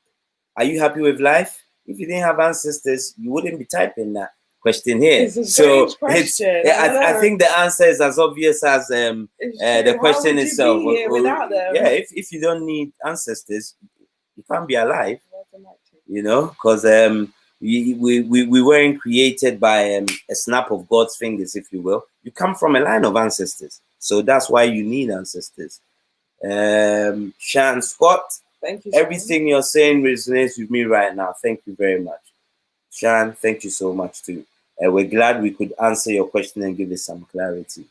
Are you happy with life? If you didn't have ancestors, you wouldn't be typing that question here. It's a strange question. I think the answer is as obvious as the question itself. Without them? Yeah, if you don't need ancestors, you can't be alive. Because we weren't created by a snap of God's fingers, if you will. You come from a line of ancestors, so that's why you need ancestors. Shan Scott, thank you. Everything you're saying resonates with me right now. Thank you very much, Shan. Thank you so much too. We're glad we could answer your question and give it some clarity.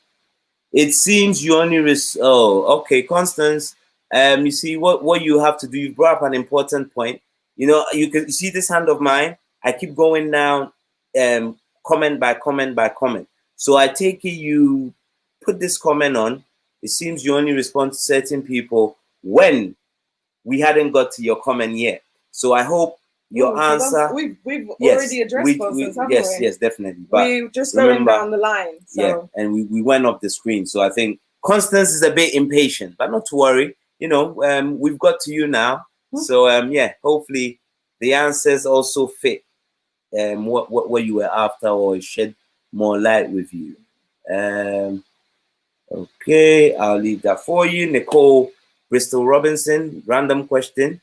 It seems you only okay, Constance. You see what you have to do. You brought up an important point. You know, you see this hand of mine. I keep going down, comment by comment by comment. So I take it you put this comment on. It seems you only respond to certain people when we hadn't got to your comment yet. So I hope your answer. We've already addressed persons, haven't we? Yes, definitely. But we're just going down the line. So. Yeah, and we went off the screen. So I think Constance is a bit impatient, but not to worry. You know, we've got to you now. So yeah, hopefully the answers also fit what you were after, or shed more light with you. Okay, I'll leave that for you. Nicole Bristol Robinson, random question.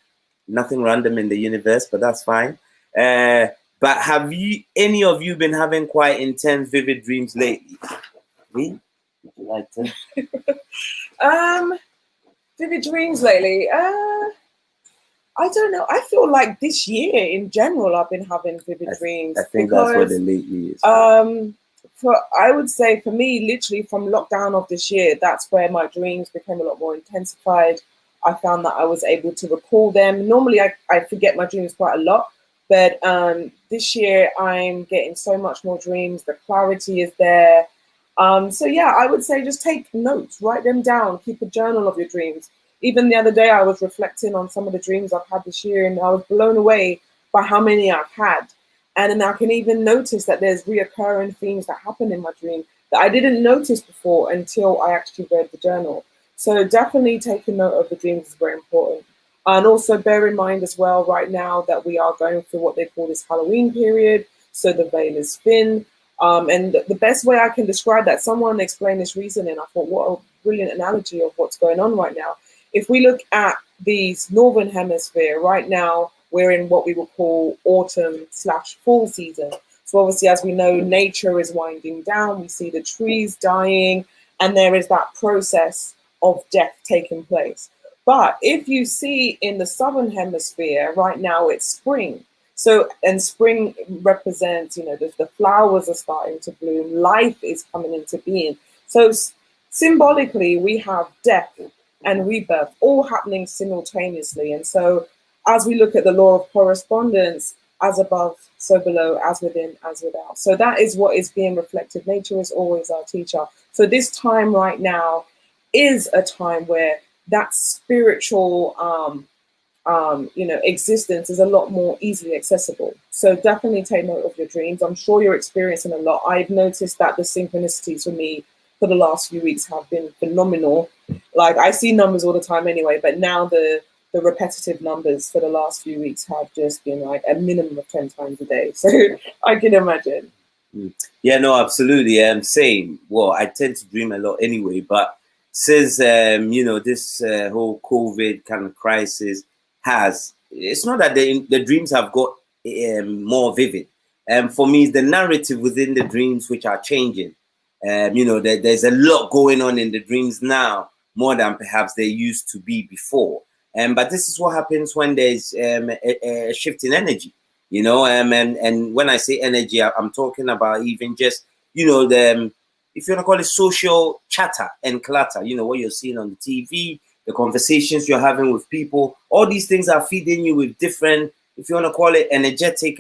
Nothing random in the universe, but that's fine. But have any of you been having quite intense, vivid dreams lately? Me? Would you like to? Vivid dreams lately. I don't know. I feel like this year in general, I've been having vivid dreams. I think that's what the lately is. I would say for me, literally from lockdown of this year, that's where my dreams became a lot more intensified. I found that I was able to recall them. Normally, I forget my dreams quite a lot, but this year I'm getting so much more dreams. The clarity is there. So yeah, I would say just take notes, write them down, keep a journal of your dreams. Even the other day, I was reflecting on some of the dreams I've had this year, and I was blown away by how many I've had. And then I can even notice that there's reoccurring themes that happen in my dream that I didn't notice before until I actually read the journal. So definitely taking note of the dreams is very important. And also bear in mind as well right now that we are going through what they call this Halloween period. So the veil is thin. And the best way I can describe that, someone explained this reasoning. I thought, what a brilliant analogy of what's going on right now. If we look at the northern hemisphere right now, we're in what we will call autumn/fall season. So obviously, as we know, nature is winding down. We see the trees dying, and there is that process of death taking place. But if you see in the southern hemisphere right now, it's spring. So, and spring represents, the flowers are starting to bloom. Life is coming into being. So symbolically, we have death and rebirth all happening simultaneously. And so as we look at the law of correspondence, as above, so below, as within, as without. So that is what is being reflected. Nature is always our teacher. So this time right now is a time where that spiritual, existence is a lot more easily accessible. So definitely take note of your dreams. I'm sure you're experiencing a lot. I've noticed that the synchronicities for me for the last few weeks have been phenomenal. Like I see numbers all the time anyway, but now the repetitive numbers for the last few weeks have just been like a minimum of 10 times a day. So I can imagine. Yeah, no, absolutely. Same. Well, I tend to dream a lot anyway, but since, this whole COVID kind of crisis it's not that the dreams have got more vivid. For me, it's the narrative within the dreams which are changing. There's a lot going on in the dreams now, more than perhaps there used to be before. But this is what happens when there's a shift in energy, and when I say energy, I'm talking about even just, if you want to call it social chatter and clatter, what you're seeing on the TV, the conversations you're having with people, all these things are feeding you with different, if you want to call it energetic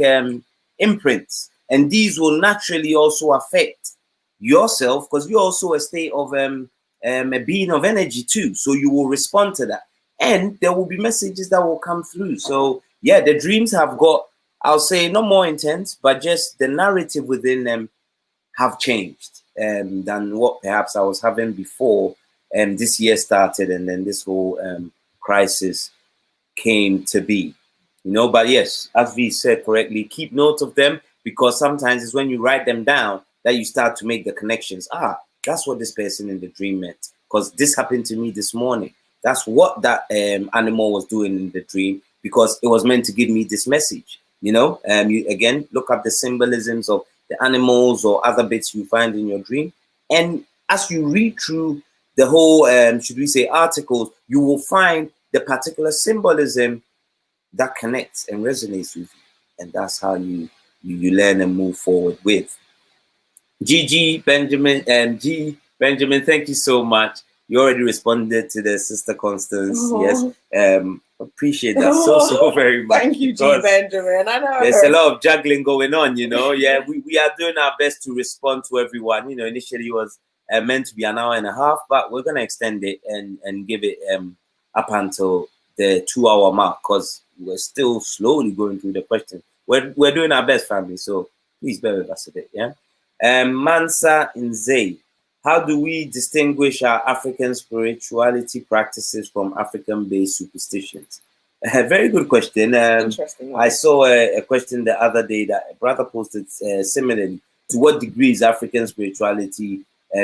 imprints. And these will naturally also affect yourself because you're also a state of a being of energy too. So you will respond to that. And there will be messages that will come through. So yeah, the dreams have got, I'll say, not more intense, but just the narrative within them have changed than what perhaps I was having before this year started and then this whole crisis came to be. But yes, as V said correctly, keep note of them because sometimes it's when you write them down that you start to make the connections. That's what this person in the dream meant because this happened to me this morning. That's what that animal was doing in the dream because it was meant to give me this message. You again look up the symbolisms of the animals or other bits you find in your dream, and as you read through the whole, should we say, articles, you will find the particular symbolism that connects and resonates with you, and that's how you learn and move forward with. Benjamin, thank you so much. You already responded to the Sister Constance. Oh. Yes. Appreciate that so very much. Thank you, G. Benjamin. I know. There's a lot of juggling going on, you know. Yeah, we are doing our best to respond to everyone. You know, initially it was meant to be an hour and a half, but we're going to extend it and give it up until the 2-hour mark, because we're still slowly going through the questions. We're doing our best, family, so please bear with us a bit, yeah? Mansa Nzay, how do we distinguish our African spirituality practices from African-based superstitions? A very good question. Interesting. I saw a question the other day that a brother posted similarly. To what degree is African spirituality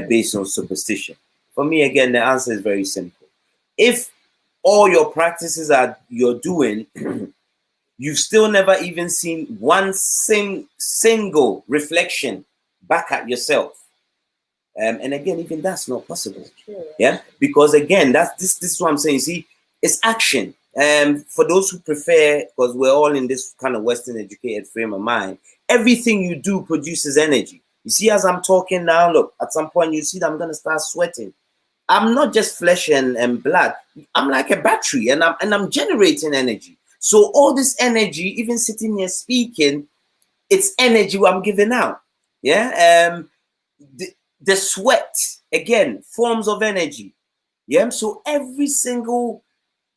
based on superstition? For me, again, the answer is very simple. If all your practices you're doing, you've still never even seen one single reflection back at yourself. And again, even that's not possible. True. Yeah, because again, this is what I'm saying. See, it's action. For those who prefer, because we're all in this kind of Western educated frame of mind, everything you do produces energy. You see, as I'm talking now, look, at some point you see that I'm gonna start sweating. I'm not just flesh and blood. I'm like a battery, and I'm generating energy. So all this energy, even sitting here speaking, it's energy I'm giving out. Yeah. The sweat, again, forms of energy. Yeah. So every single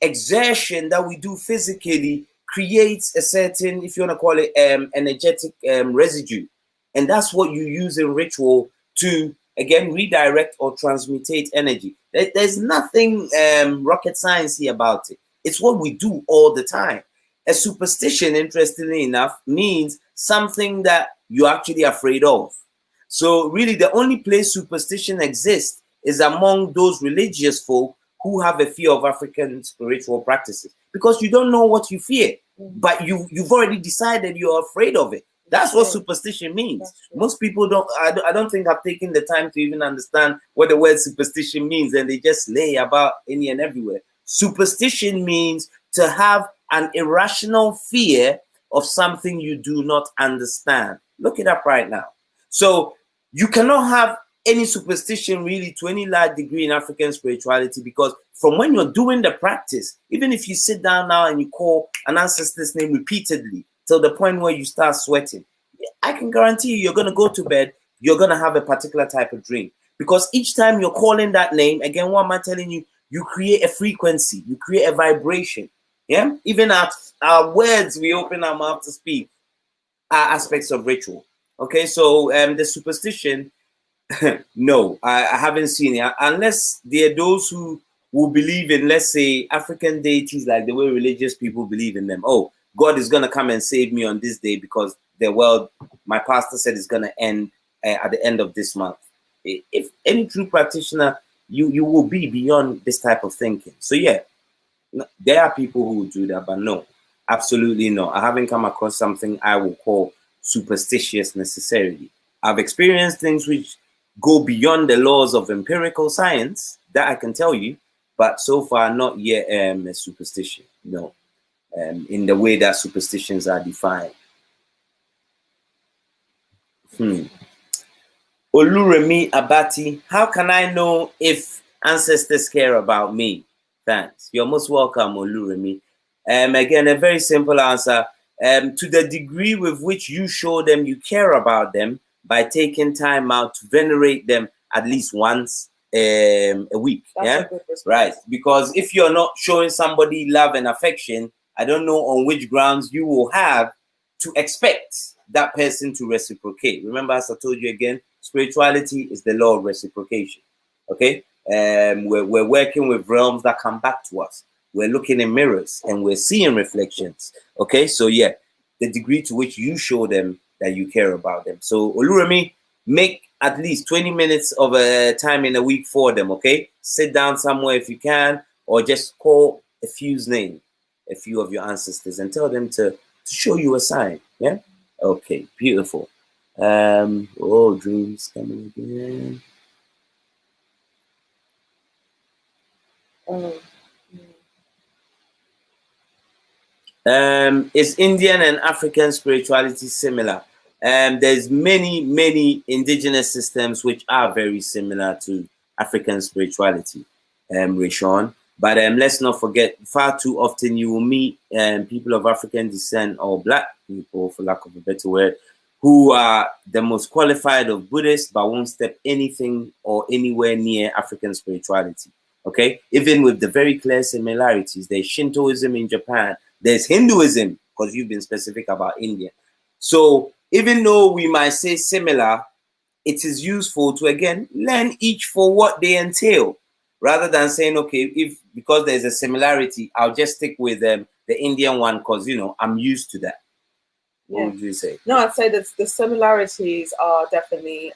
exertion that we do physically creates a certain, if you want to call it, energetic residue. And that's what you use in ritual to, again, redirect or transmutate energy. There's nothing rocket science here about it. It's what we do all the time. A superstition, interestingly enough, means something that you're actually afraid of. So really, the only place superstition exists is among those religious folk who have a fear of African spiritual practices, because you don't know what you fear, but you've already decided you're afraid of it. That's what superstition means. Most people I don't think have taken the time to even understand what the word superstition means, and they just lay about any and everywhere. Superstition means to have an irrational fear of something you do not understand. Look it up right now. So you cannot have any superstition really to any large degree in African spirituality, because from when you're doing the practice, even if you sit down now and you call an ancestor's name repeatedly till the point where you start sweating, I can guarantee you, you're going to go to bed, you're going to have a particular type of dream. Because each time you're calling that name, again, what am I telling you? You create a frequency, you create a vibration. Yeah, even our words, we open our mouth to speak, are aspects of ritual. Okay, so the superstition, no, I haven't seen it, unless there are those who will believe in, let's say, African deities, like the way religious people believe in them. Oh, God is gonna come and save me on this day because the world, my pastor said, is gonna end at the end of this month. If any true practitioner, you will be beyond this type of thinking. So yeah, there are people who do that, but no, absolutely no. I haven't come across something I will call superstitious necessarily. I've experienced things which go beyond the laws of empirical science, that I can tell you, but so far not yet a superstition. No, in the way that superstitions are defined. Oluremi Abati, how can I know if ancestors care about me? Thanks. You're most welcome, Oluremi. Again, a very simple answer. To the degree with which you show them you care about them by taking time out to venerate them at least once a week. That's yeah, right. Because if you're not showing somebody love and affection, I don't know on which grounds you will have to expect that person to reciprocate. Remember, as I told you again, spirituality is the law of reciprocation. Okay, we're working with realms that come back to us. We're looking in mirrors and we're seeing reflections. Okay, so yeah, the degree to which you show them that you care about them. So Oluremi, make at least 20 minutes of a time in a week for them. Okay, sit down somewhere if you can, or just call a few's name, a few of your ancestors, and tell them to show you a sign. Yeah. Okay, beautiful. Oh, dreams coming again. Is Indian and African spirituality similar? There's many indigenous systems which are very similar to African spirituality. Rishon. But let's not forget, far too often you will meet people of African descent or black people, for lack of a better word, who are the most qualified of Buddhists, but won't step anything or anywhere near African spirituality. Okay, even with the very clear similarities, there's Shintoism in Japan, there's Hinduism, because you've been specific about India. So even though we might say similar, it is useful to again learn each for what they entail, rather than saying, okay, if because there's a similarity, I'll just stick with the Indian one because I'm used to that. What would you say? No, I'd say that the similarities are definitely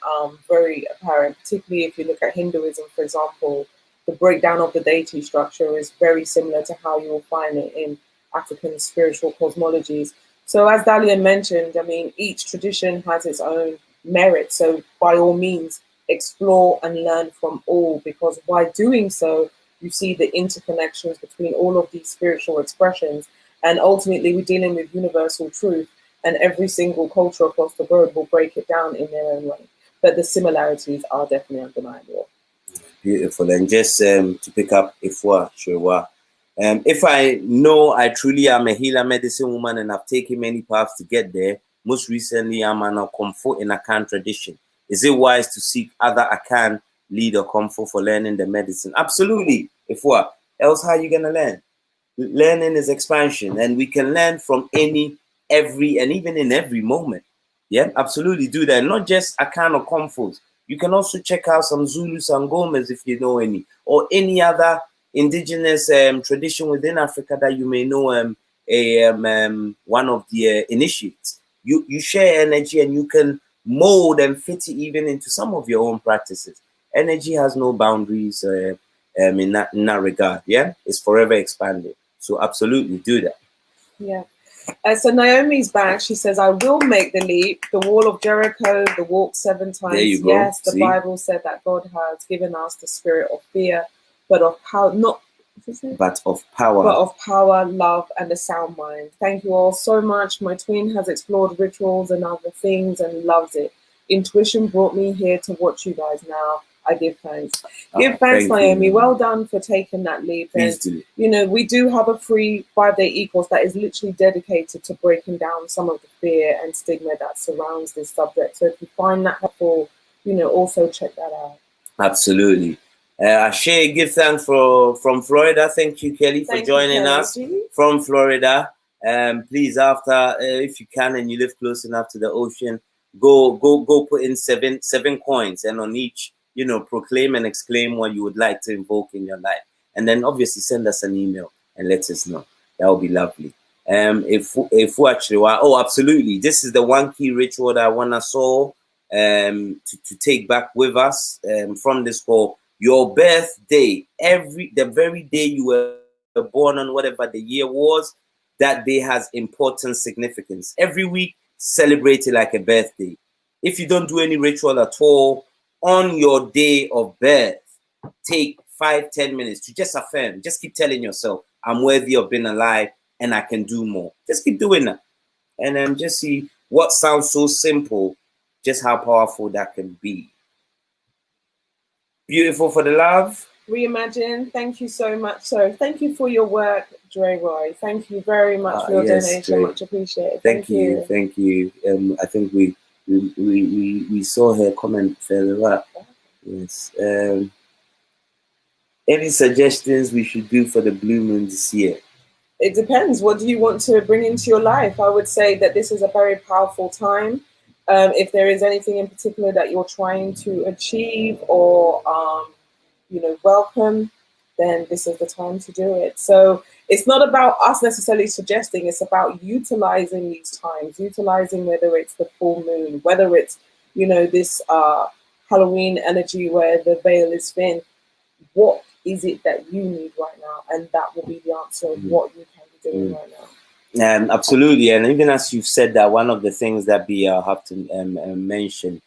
very apparent, particularly if you look at Hinduism, for example. The breakdown of the deity structure is very similar to how you will find it in African spiritual cosmologies. So as Dalian mentioned, I mean, each tradition has its own merit. So by all means, explore and learn from all, because by doing so, you see the interconnections between all of these spiritual expressions. And ultimately, we're dealing with universal truth, and every single culture across the globe will break it down in their own way. But the similarities are definitely undeniable. Beautiful. And just to pick up Ifwa Shrewa, if I know I truly am a healer medicine woman and I've taken many paths to get there, most recently I'm an comfort in Akan tradition. Is it wise to seek other Akan lead or comfort for learning the medicine? Absolutely. Ifwa. Else how are you gonna learn? Learning is expansion, and we can learn from any, every, and even in every moment. Yeah, absolutely do that. Not just Akan or comfort. You can also check out some Zulu Sangomas if you know any, or any other indigenous tradition within Africa that you may know one of the initiates. You share energy and you can mold and fit it even into some of your own practices. Energy has no boundaries in that regard. Yeah, it's forever expanding. So absolutely do that. Yeah. So Naomi's back. She says, I will make the leap, the wall of Jericho, the walk 7 times. There you go. Yes, the See? Bible said that God has given us the spirit of fear, but of power, but of power, love, and a sound mind. Thank you all so much. My twin has explored rituals and other things and loves it. Intuition brought me here to watch you guys now. I give thanks. Give thanks, Naomi. You. Well done for taking that leap. Please and, do. We do have a free 5-day e-course that is literally dedicated to breaking down some of the fear and stigma that surrounds this subject. So if you find that helpful, also check that out. Absolutely. Ashay, give thanks from Florida. Thank you, Kelly, for joining us from Florida. Please, after if you can and you live close enough to the ocean, go put in seven coins, and on each, proclaim and exclaim what you would like to invoke in your life, and then obviously send us an email and let us know. That would be lovely. If we actually, absolutely, this is the one key ritual that I want us all to take back with us from this call. Your birthday, the very day you were born on, whatever the year was, that day has important significance. Every week, celebrate it like a birthday. If you don't do any ritual at all, on your day of birth, take 5-10 minutes to just affirm, just keep telling yourself, I'm worthy of being alive and I can do more. Just keep doing that. And then just see what sounds so simple, just how powerful that can be. Beautiful for the love. Reimagine, thank you so much. So thank you for your work, Dre Roy. Thank you very much for your donation. Dre. Much appreciated. Thank you. I think we saw her comment further up. Yes. Any suggestions we should do for the blue moon this year? It depends. What do you want to bring into your life? I would say that this is a very powerful time. If there is anything in particular that you're trying to achieve or welcome, then this is the time to do it. So it's not about us necessarily suggesting, it's about utilizing these times, utilizing whether it's the full moon, whether it's, this Halloween energy where the veil is thin. What is it that you need right now? And that will be the answer of what you can be doing right now. Absolutely. And even as you've said that, one of the things that we have to mention,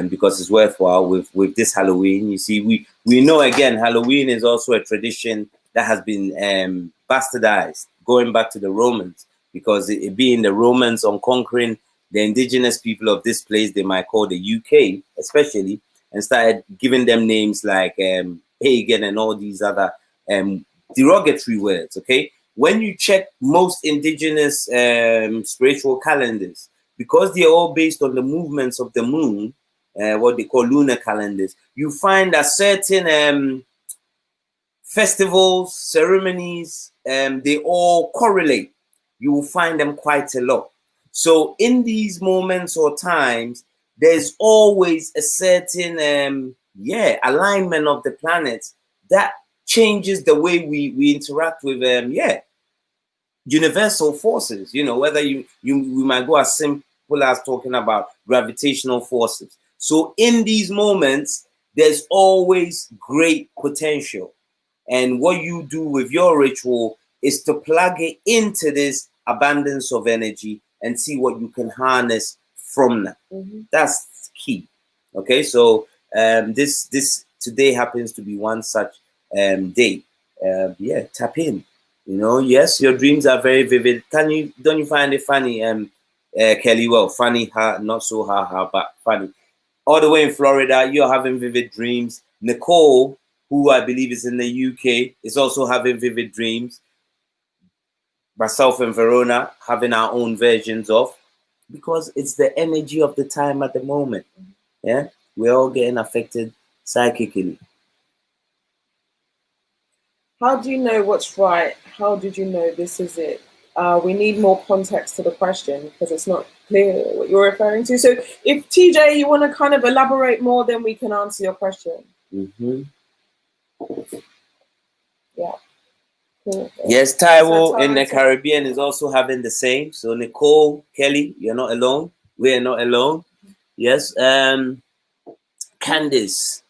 because it's worthwhile with this Halloween, you see, we know, again, Halloween is also a tradition that has been bastardized, going back to the Romans, because it being the Romans on conquering the indigenous people of this place, they might call the UK especially, and started giving them names like pagan and all these other derogatory words. Okay, when you check most indigenous spiritual calendars, because they are all based on the movements of the moon, what they call lunar calendars, you find that certain festivals, ceremonies, they all correlate. You will find them quite a lot. So in these moments or times, there's always a certain alignment of the planets that changes the way we interact with universal forces. You know, whether we might go as simple as talking about gravitational forces. So in these moments, there's always great potential. And what you do with your ritual is to plug it into this abundance of energy and see what you can harness from that. That's key. Okay, so this today happens to be one such day. Tap in. You know, yes, your dreams are very vivid. Don't you find it funny, Kelly? Well, funny, not so but funny. All the way in Florida, you're having vivid dreams. Nicole, who I believe is in the UK, is also having vivid dreams. Myself and Verona having our own versions of, because it's the energy of the time at the moment. Yeah, we're all getting affected psychically. How do you know what's right? How did you know this is it? We need more context to the question because it's not clear what you're referring to. So if TJ, you want to kind of elaborate more, then we can answer your question. Yeah. Cool. Yes, Taiwo in the Caribbean is also having the same. So Nicole, Kelly, you're not alone. We are not alone. Yes. Candice.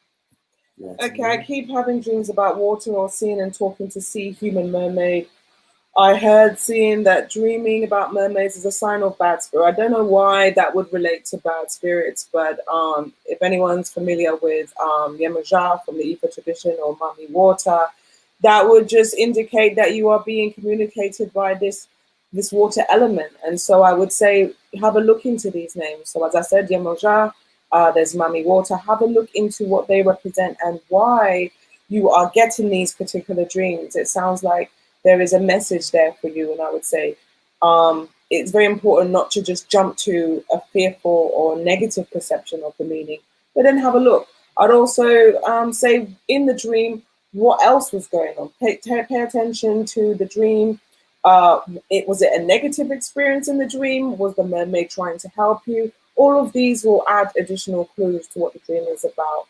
Okay, I keep having dreams about water or seeing and talking to sea human mermaid. I heard seeing that dreaming about mermaids is a sign of bad spirit. I don't know why that would relate to bad spirits, but if anyone's familiar with Yemoja from the Ifa tradition or Mami Water, that would just indicate that you are being communicated by this water element. And so I would say, have a look into these names. So as I said, Yemoja, there's Mami Water. Have a look into what they represent and why you are getting these particular dreams. It sounds like there is a message there for you. And I would say it's very important not to just jump to a fearful or negative perception of the meaning, but then have a look. I'd also say in the dream, what else was going on? Pay attention to the dream. Was it a negative experience in the dream? Was the mermaid trying to help you? All of these will add additional clues to what the dream is about.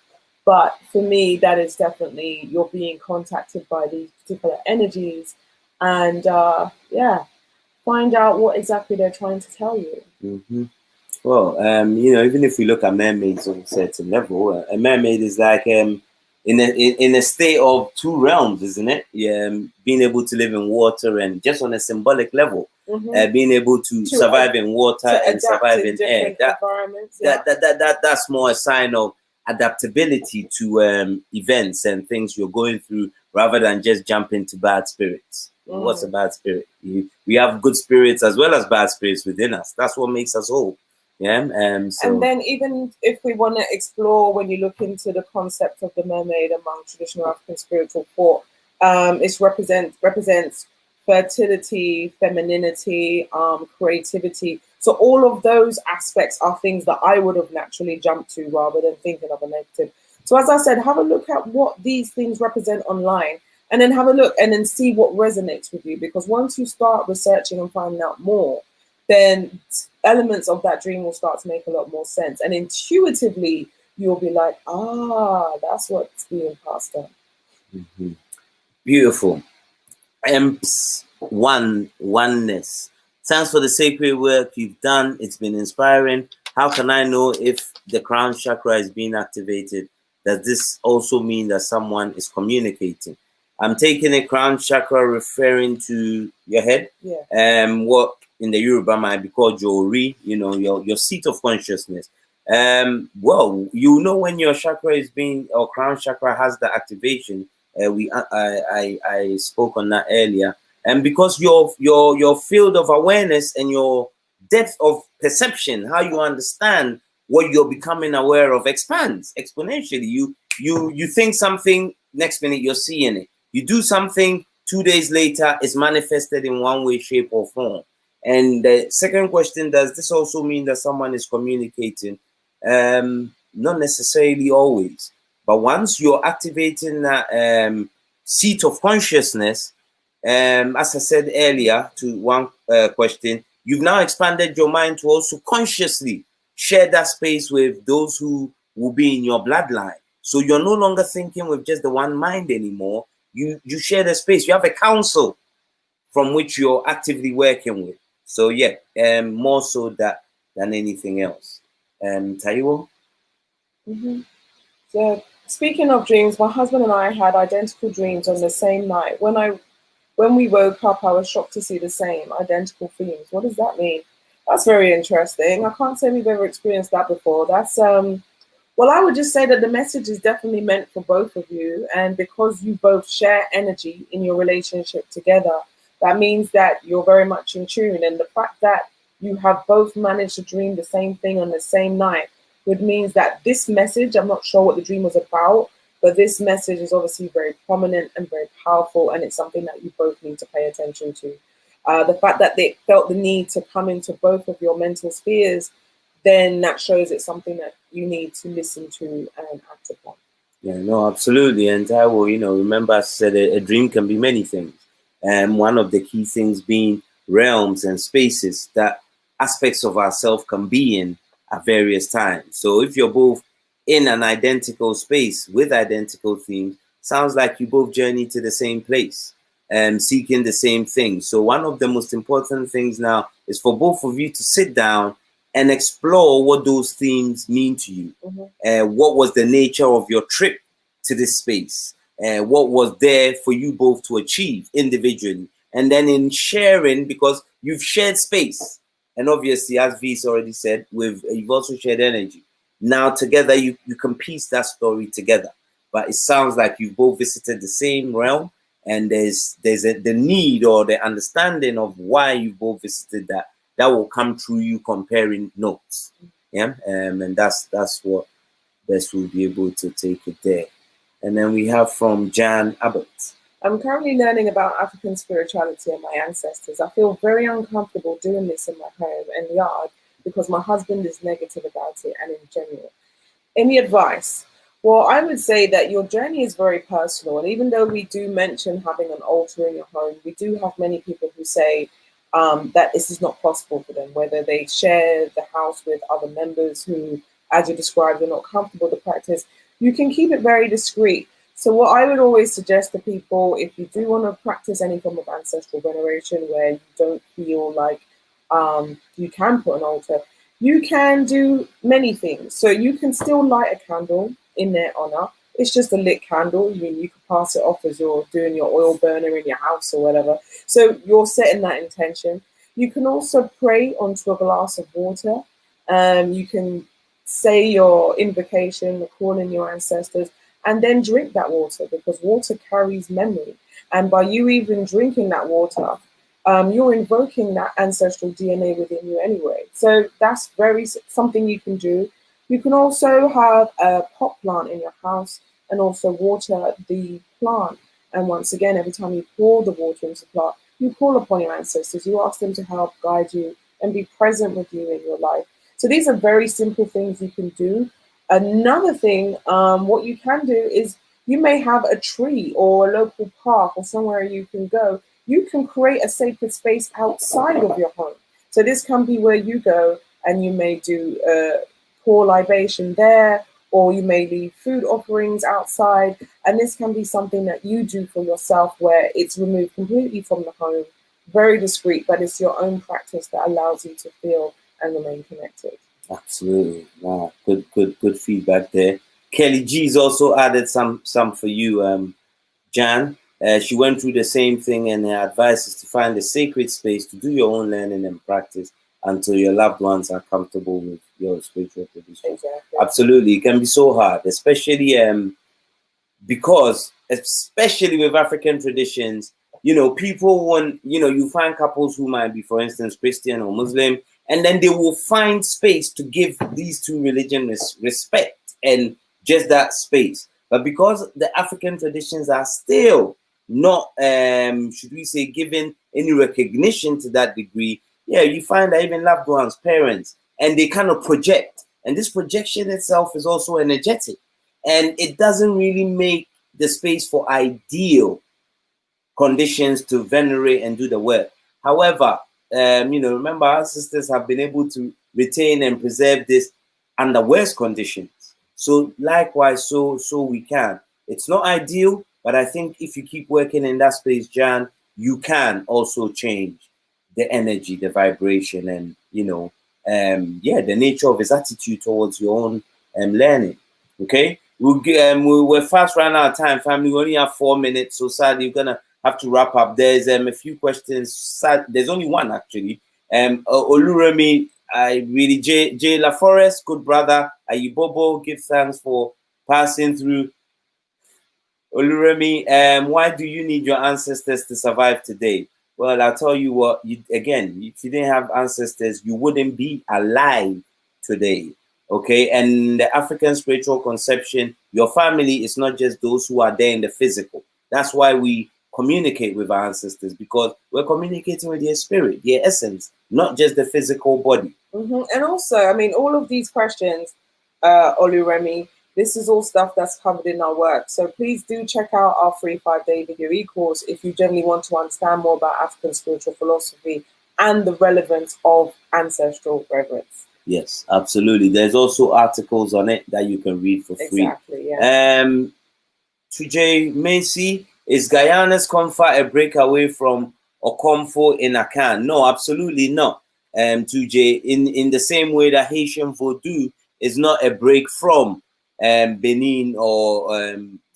But for me, that is definitely you're being contacted by these particular energies, and find out what exactly they're trying to tell you. Well, even if we look at mermaids on a certain level, a mermaid is like in a state of two realms, isn't it? Yeah, being able to live in water and just on a symbolic level, being able to survive in water and survive in air. That's more a sign of adaptability to events and things you're going through, rather than just jump into bad spirits. What's a bad spirit? We have good spirits as well as bad spirits within us. That's what makes us whole. Yeah. And then even if we want to explore, when you look into the concept of the mermaid among traditional African spiritual thought, it represents fertility, femininity, creativity. So all of those aspects are things that I would have naturally jumped to rather than thinking of a negative. So as I said, have a look at what these things represent online, and then have a look and then see what resonates with you. Because once you start researching and finding out more, then elements of that dream will start to make a lot more sense. And intuitively, you'll be like, that's what's being passed on. Beautiful. Oneness. Thanks for the sacred work you've done. It's been inspiring. How can I know if the crown chakra is being activated? Does this also mean that someone is communicating? I'm taking a crown chakra referring to your head. Yeah. What in the Yoruba might be called Jori, your seat of consciousness. Well, when your chakra is or crown chakra has the activation. I spoke on that earlier, and because your field of awareness and your depth of perception, how you understand what you're becoming aware of, expands exponentially. You think something next minute you're seeing it. You do something, 2 days later, it's manifested in one way, shape, or form. And the second question, does this also mean that someone is communicating? Not necessarily always. But once you're activating that seat of consciousness, as I said earlier to one question, you've now expanded your mind to also consciously share that space with those who will be in your bloodline. So you're no longer thinking with just the one mind anymore. You share the space. You have a council from which you're actively working with. So yeah, more so that than anything else. Taiwo? So speaking of dreams, my husband and I had identical dreams on the same night. When we woke up, I was shocked to see the same identical themes. What does that mean? That's very interesting. I can't say we've ever experienced that before. That's well, I would just say that the message is definitely meant for both of you, and because you both share energy in your relationship together, that means that you're very much in tune. And the fact that you have both managed to dream the same thing on the same night would means that this message, I'm not sure what the dream was about, but this message is obviously very prominent and very powerful, and it's something that you both need to pay attention to. The fact that they felt the need to come into both of your mental spheres, then that shows it's something that you need to listen to and act upon. Yeah, no, absolutely. And I will, remember I said a dream can be many things. And one of the key things being realms and spaces that aspects of ourselves can be in at various times. So if you're both in an identical space with identical themes, sounds like you both journey to the same place and seeking the same thing. So one of the most important things now is for both of you to sit down and explore what those themes mean to you. What was the nature of your trip to this space? What was there for you both to achieve individually? And then in sharing, because you've shared space, and obviously, as V's already said, you've also shared energy. Now together, you can piece that story together. But it sounds like you've both visited the same realm, and there's the need or the understanding of why you both visited that will come through you comparing notes. Yeah. And that's what best will be able to take it there. And then we have from Jan Abbott. I'm currently learning about African spirituality and my ancestors. I feel very uncomfortable doing this in my home and yard because my husband is negative about it and in general. Any advice? Well, I would say that your journey is very personal. And even though we do mention having an altar in your home, we do have many people who say that this is not possible for them, whether they share the house with other members who, as you described, are not comfortable to practice. You can keep it very discreet. So what I would always suggest to people, if you do want to practice any form of ancestral veneration where you don't feel like you can put an altar, you can do many things. So you can still light a candle in their honor. It's just a lit candle. You can pass it off as you're doing your oil burner in your house or whatever. So you're setting that intention. You can also pray onto a glass of water. You can say your invocation, calling your ancestors, and then drink that water, because water carries memory. And by you even drinking that water, you're invoking that ancestral DNA within you anyway. So that's something you can do. You can also have a pot plant in your house and also water the plant. And once again, every time you pour the water into the plant, you call upon your ancestors. You ask them to help guide you and be present with you in your life. So these are very simple things you can do. Another thing, what you can do is you may have a tree or a local park or somewhere you can go. You can create a sacred space outside of your home. So this can be where you go and you may do pour libation there, or you may leave food offerings outside. And this can be something that you do for yourself where it's removed completely from the home, very discreet, but it's your own practice that allows you to feel and remain connected. Absolutely. Wow. Good feedback there. Kelly G's also added some for you, Jan. She went through the same thing, and her advice is to find a sacred space to do your own learning and practice until your loved ones are comfortable with your spiritual tradition. Exactly. Absolutely. It can be so hard, especially because, especially with African traditions, people want, you find couples who might be, for instance, Christian or Muslim, and then they will find space to give these two religions respect and just that space. But because the African traditions are still not, should we say, given any recognition to that degree, yeah, you find that even loved ones, parents, and they kind of project. And this projection itself is also energetic. And it doesn't really make the space for ideal conditions to venerate and do the work. However, remember, our sisters have been able to retain and preserve this under worse conditions. So likewise, so we can. It's not ideal, but I think if you keep working in that space, Jan, you can also change the energy, the vibration, and the nature of his attitude towards your own learning. Okay, we're fast running out of time, family. We only have 4 minutes, so sadly we're gonna have to wrap up. There's a few questions. There's only one actually. Oluremi, I really J La Forest, good brother. Ayibobo, give thanks for passing through. Oluremi, why do you need your ancestors to survive today? Well, I'll tell you what. Again, if you didn't have ancestors, you wouldn't be alive today. Okay, and the African spiritual conception, your family is not just those who are there in the physical. That's why we communicate with our ancestors, because we're communicating with their spirit, their essence, not just the physical body. And also, I mean, all of these questions, Oluremi, this is all stuff that's covered in our work. So please do check out our free 5-day video e-course if you generally want to understand more about African spiritual philosophy and the relevance of ancestral reverence. Yes, absolutely. There's also articles on it that you can read for free. Exactly, yeah. Tujay Macy, is Guyana's Comfort a breakaway from Okomfo in Akan? No, absolutely not. Tujay, in the same way that Haitian Vodou is not a break from Benin or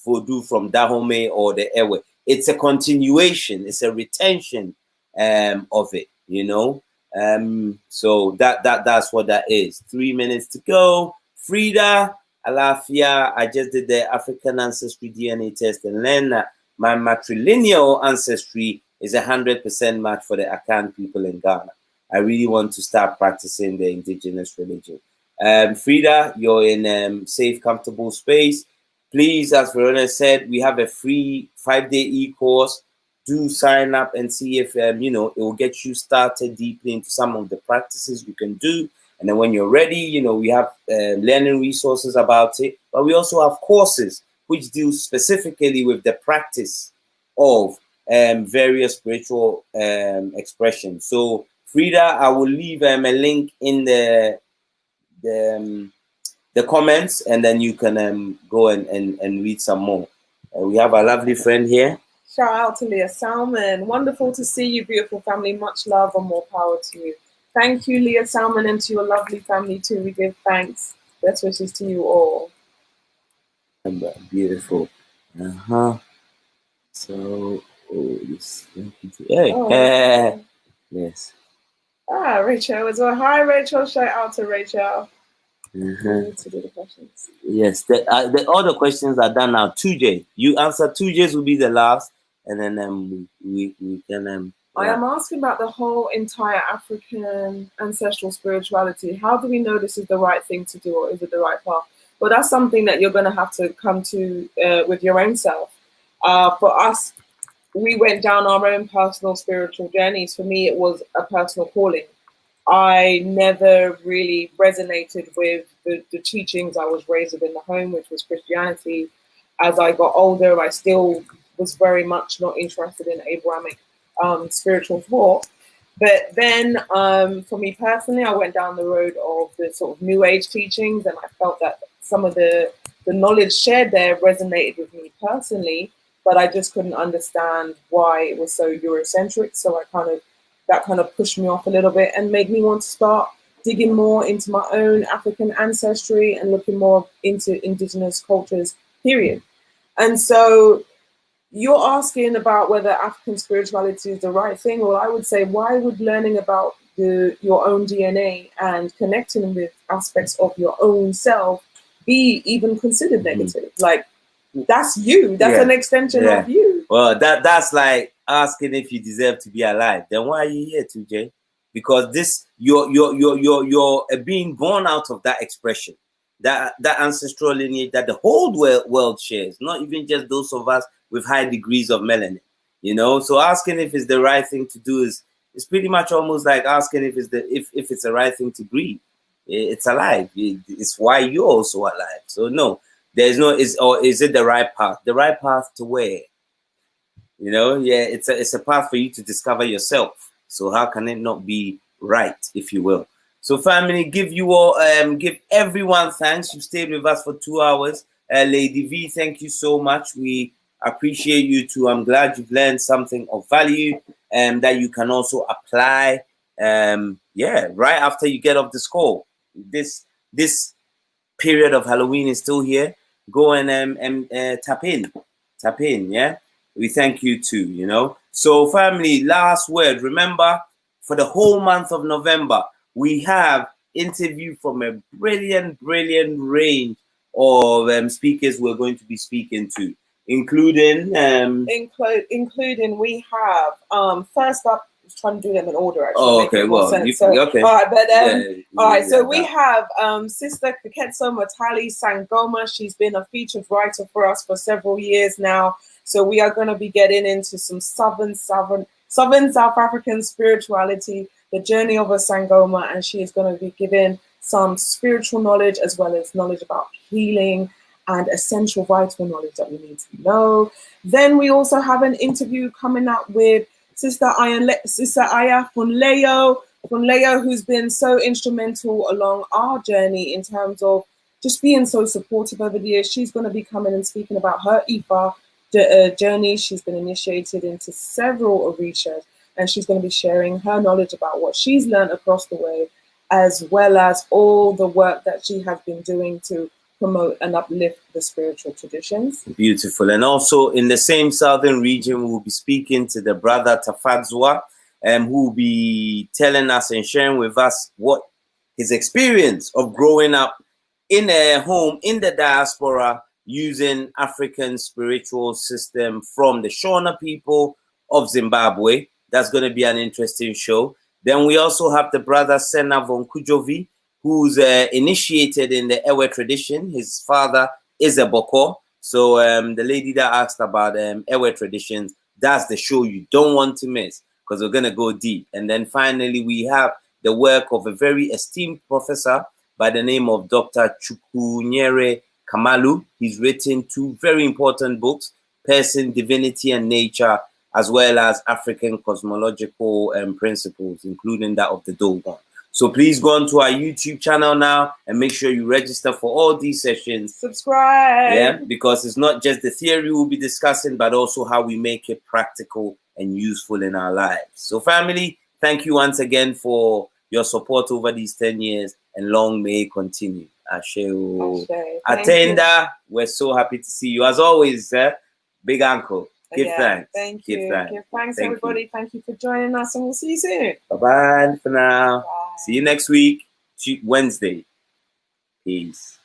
Vodou from Dahomey or the Ewe. It's a continuation. It's a retention of it. So that's what that is. 3 minutes to go. Frida Alafia, I just did the African ancestry DNA test and learned that my matrilineal ancestry is 100% match for the Akan people in Ghana. I really want to start practicing the indigenous religion. Frida, you're in safe, comfortable space. Please, as Verona said, we have a free 5-day e-course. Do sign up and see if it will get you started deeply into some of the practices you can do. And then when you're ready, we have learning resources about it. But we also have courses which deal specifically with the practice of various spiritual expressions. So Frida, I will leave a link in the comments, and then you can go and read some more. We have a lovely friend here. Shout out to Leah Salmon. Wonderful to see you, beautiful family. Much love and more power to you. Thank you, Leah Salmon, and to your lovely family too. We give thanks. Best wishes to you all. Beautiful. So, this. Yes. Rachel as well. Hi, Rachel. Shout out to Rachel. To do the questions. Yes, the other questions are done now. 2J, you answer 2J's will be the last, and then we can. I am asking about the whole entire African ancestral spirituality. How do we know this is the right thing to do, or is it the right path? Well, that's something that you're going to have to come to with your own self. For us, we went down our own personal spiritual journeys. For me, it was a personal calling. I never really resonated with the teachings I was raised with in the home, which was Christianity. As I got older, I still was very much not interested in Abrahamic spiritual thought. But then for me personally, I went down the road of the sort of New Age teachings, and I felt that some of the knowledge shared there resonated with me personally, but I just couldn't understand why it was so Eurocentric. So that kind of pushed me off a little bit and made me want to start digging more into my own African ancestry and looking more into indigenous cultures, period. And so you're asking about whether African spirituality is the right thing. Well, I would say, why would learning about your own DNA and connecting with aspects of your own self be even considered negative? Like, that's you. That's an extension of you. Well, that's like asking if you deserve to be alive. Then why are you here, 2J? Because you're being born out of that expression. that ancestral lineage that the whole world shares, not even just those of us with high degrees of melanin, you know. So asking if it's the right thing to do is pretty much almost like asking if it's the right thing to grieve. It's alive. It's why you're also alive. So no, there's no is it the right path? The right path to where? You know, yeah, it's a path for you to discover yourself. So how can it not be right, if you will? So family, give everyone thanks. You've stayed with us for 2 hours. Lady V, thank you so much. We appreciate you too. I'm glad you've learned something of value and that you can also apply. Yeah, right after you get off the call. This period of Halloween is still here. Go and tap in. Yeah, we thank you too. You know. So family, last word. Remember, for the whole month of November, we have interview from a brilliant range of speakers we're going to be speaking to, including we have first up. Trying to do them in order, actually. Oh, okay. Well, okay. All right, but all right. So we that. have Sister Keketso Matali Sangoma. She's been a featured writer for us for several years now. So we are going to be getting into some southern South African spirituality, the journey of a Sangoma, and she is going to be giving some spiritual knowledge as well as knowledge about healing and essential vital knowledge that we need to know. Then we also have an interview coming up with Sister Aya Funleo, who's been so instrumental along our journey in terms of just being so supportive over the years. She's going to be coming and speaking about her IFA journey. She's been initiated into several orishas, and she's going to be sharing her knowledge about what she's learned across the way, as well as all the work that she has been doing to promote and uplift the spiritual traditions. Beautiful. And also in the same southern region, we'll be speaking to the brother Tafadzwa, who will be telling us and sharing with us what his experience of growing up in a home in the diaspora using African spiritual system from the Shona people of Zimbabwe. That's going to be an interesting show. Then we also have the brother Sena Vonkujovi, who's initiated in the Ewe tradition. His father is a Boko. So the lady that asked about Ewe traditions, that's the show you don't want to miss, because we're going to go deep. And then finally, we have the work of a very esteemed professor by the name of Dr. Chukwunyere Kamalu. He's written 2 very important books, Person, Divinity, and Nature, as well as African cosmological principles, including that of the Dogon. So please go on to our YouTube channel now and make sure you register for all these sessions. Subscribe. Yeah, because it's not just the theory we'll be discussing, but also how we make it practical and useful in our lives. So family, thank you once again for your support over these 10 years, and long may it continue. Asheo. Attenda, we're so happy to see you. As always, big uncle. Give thanks. Thank you. Give thanks, Thank everybody. You. Thank you for joining us, and we'll see you soon. Bye-bye for now. Bye. See you next week, Wednesday. Peace.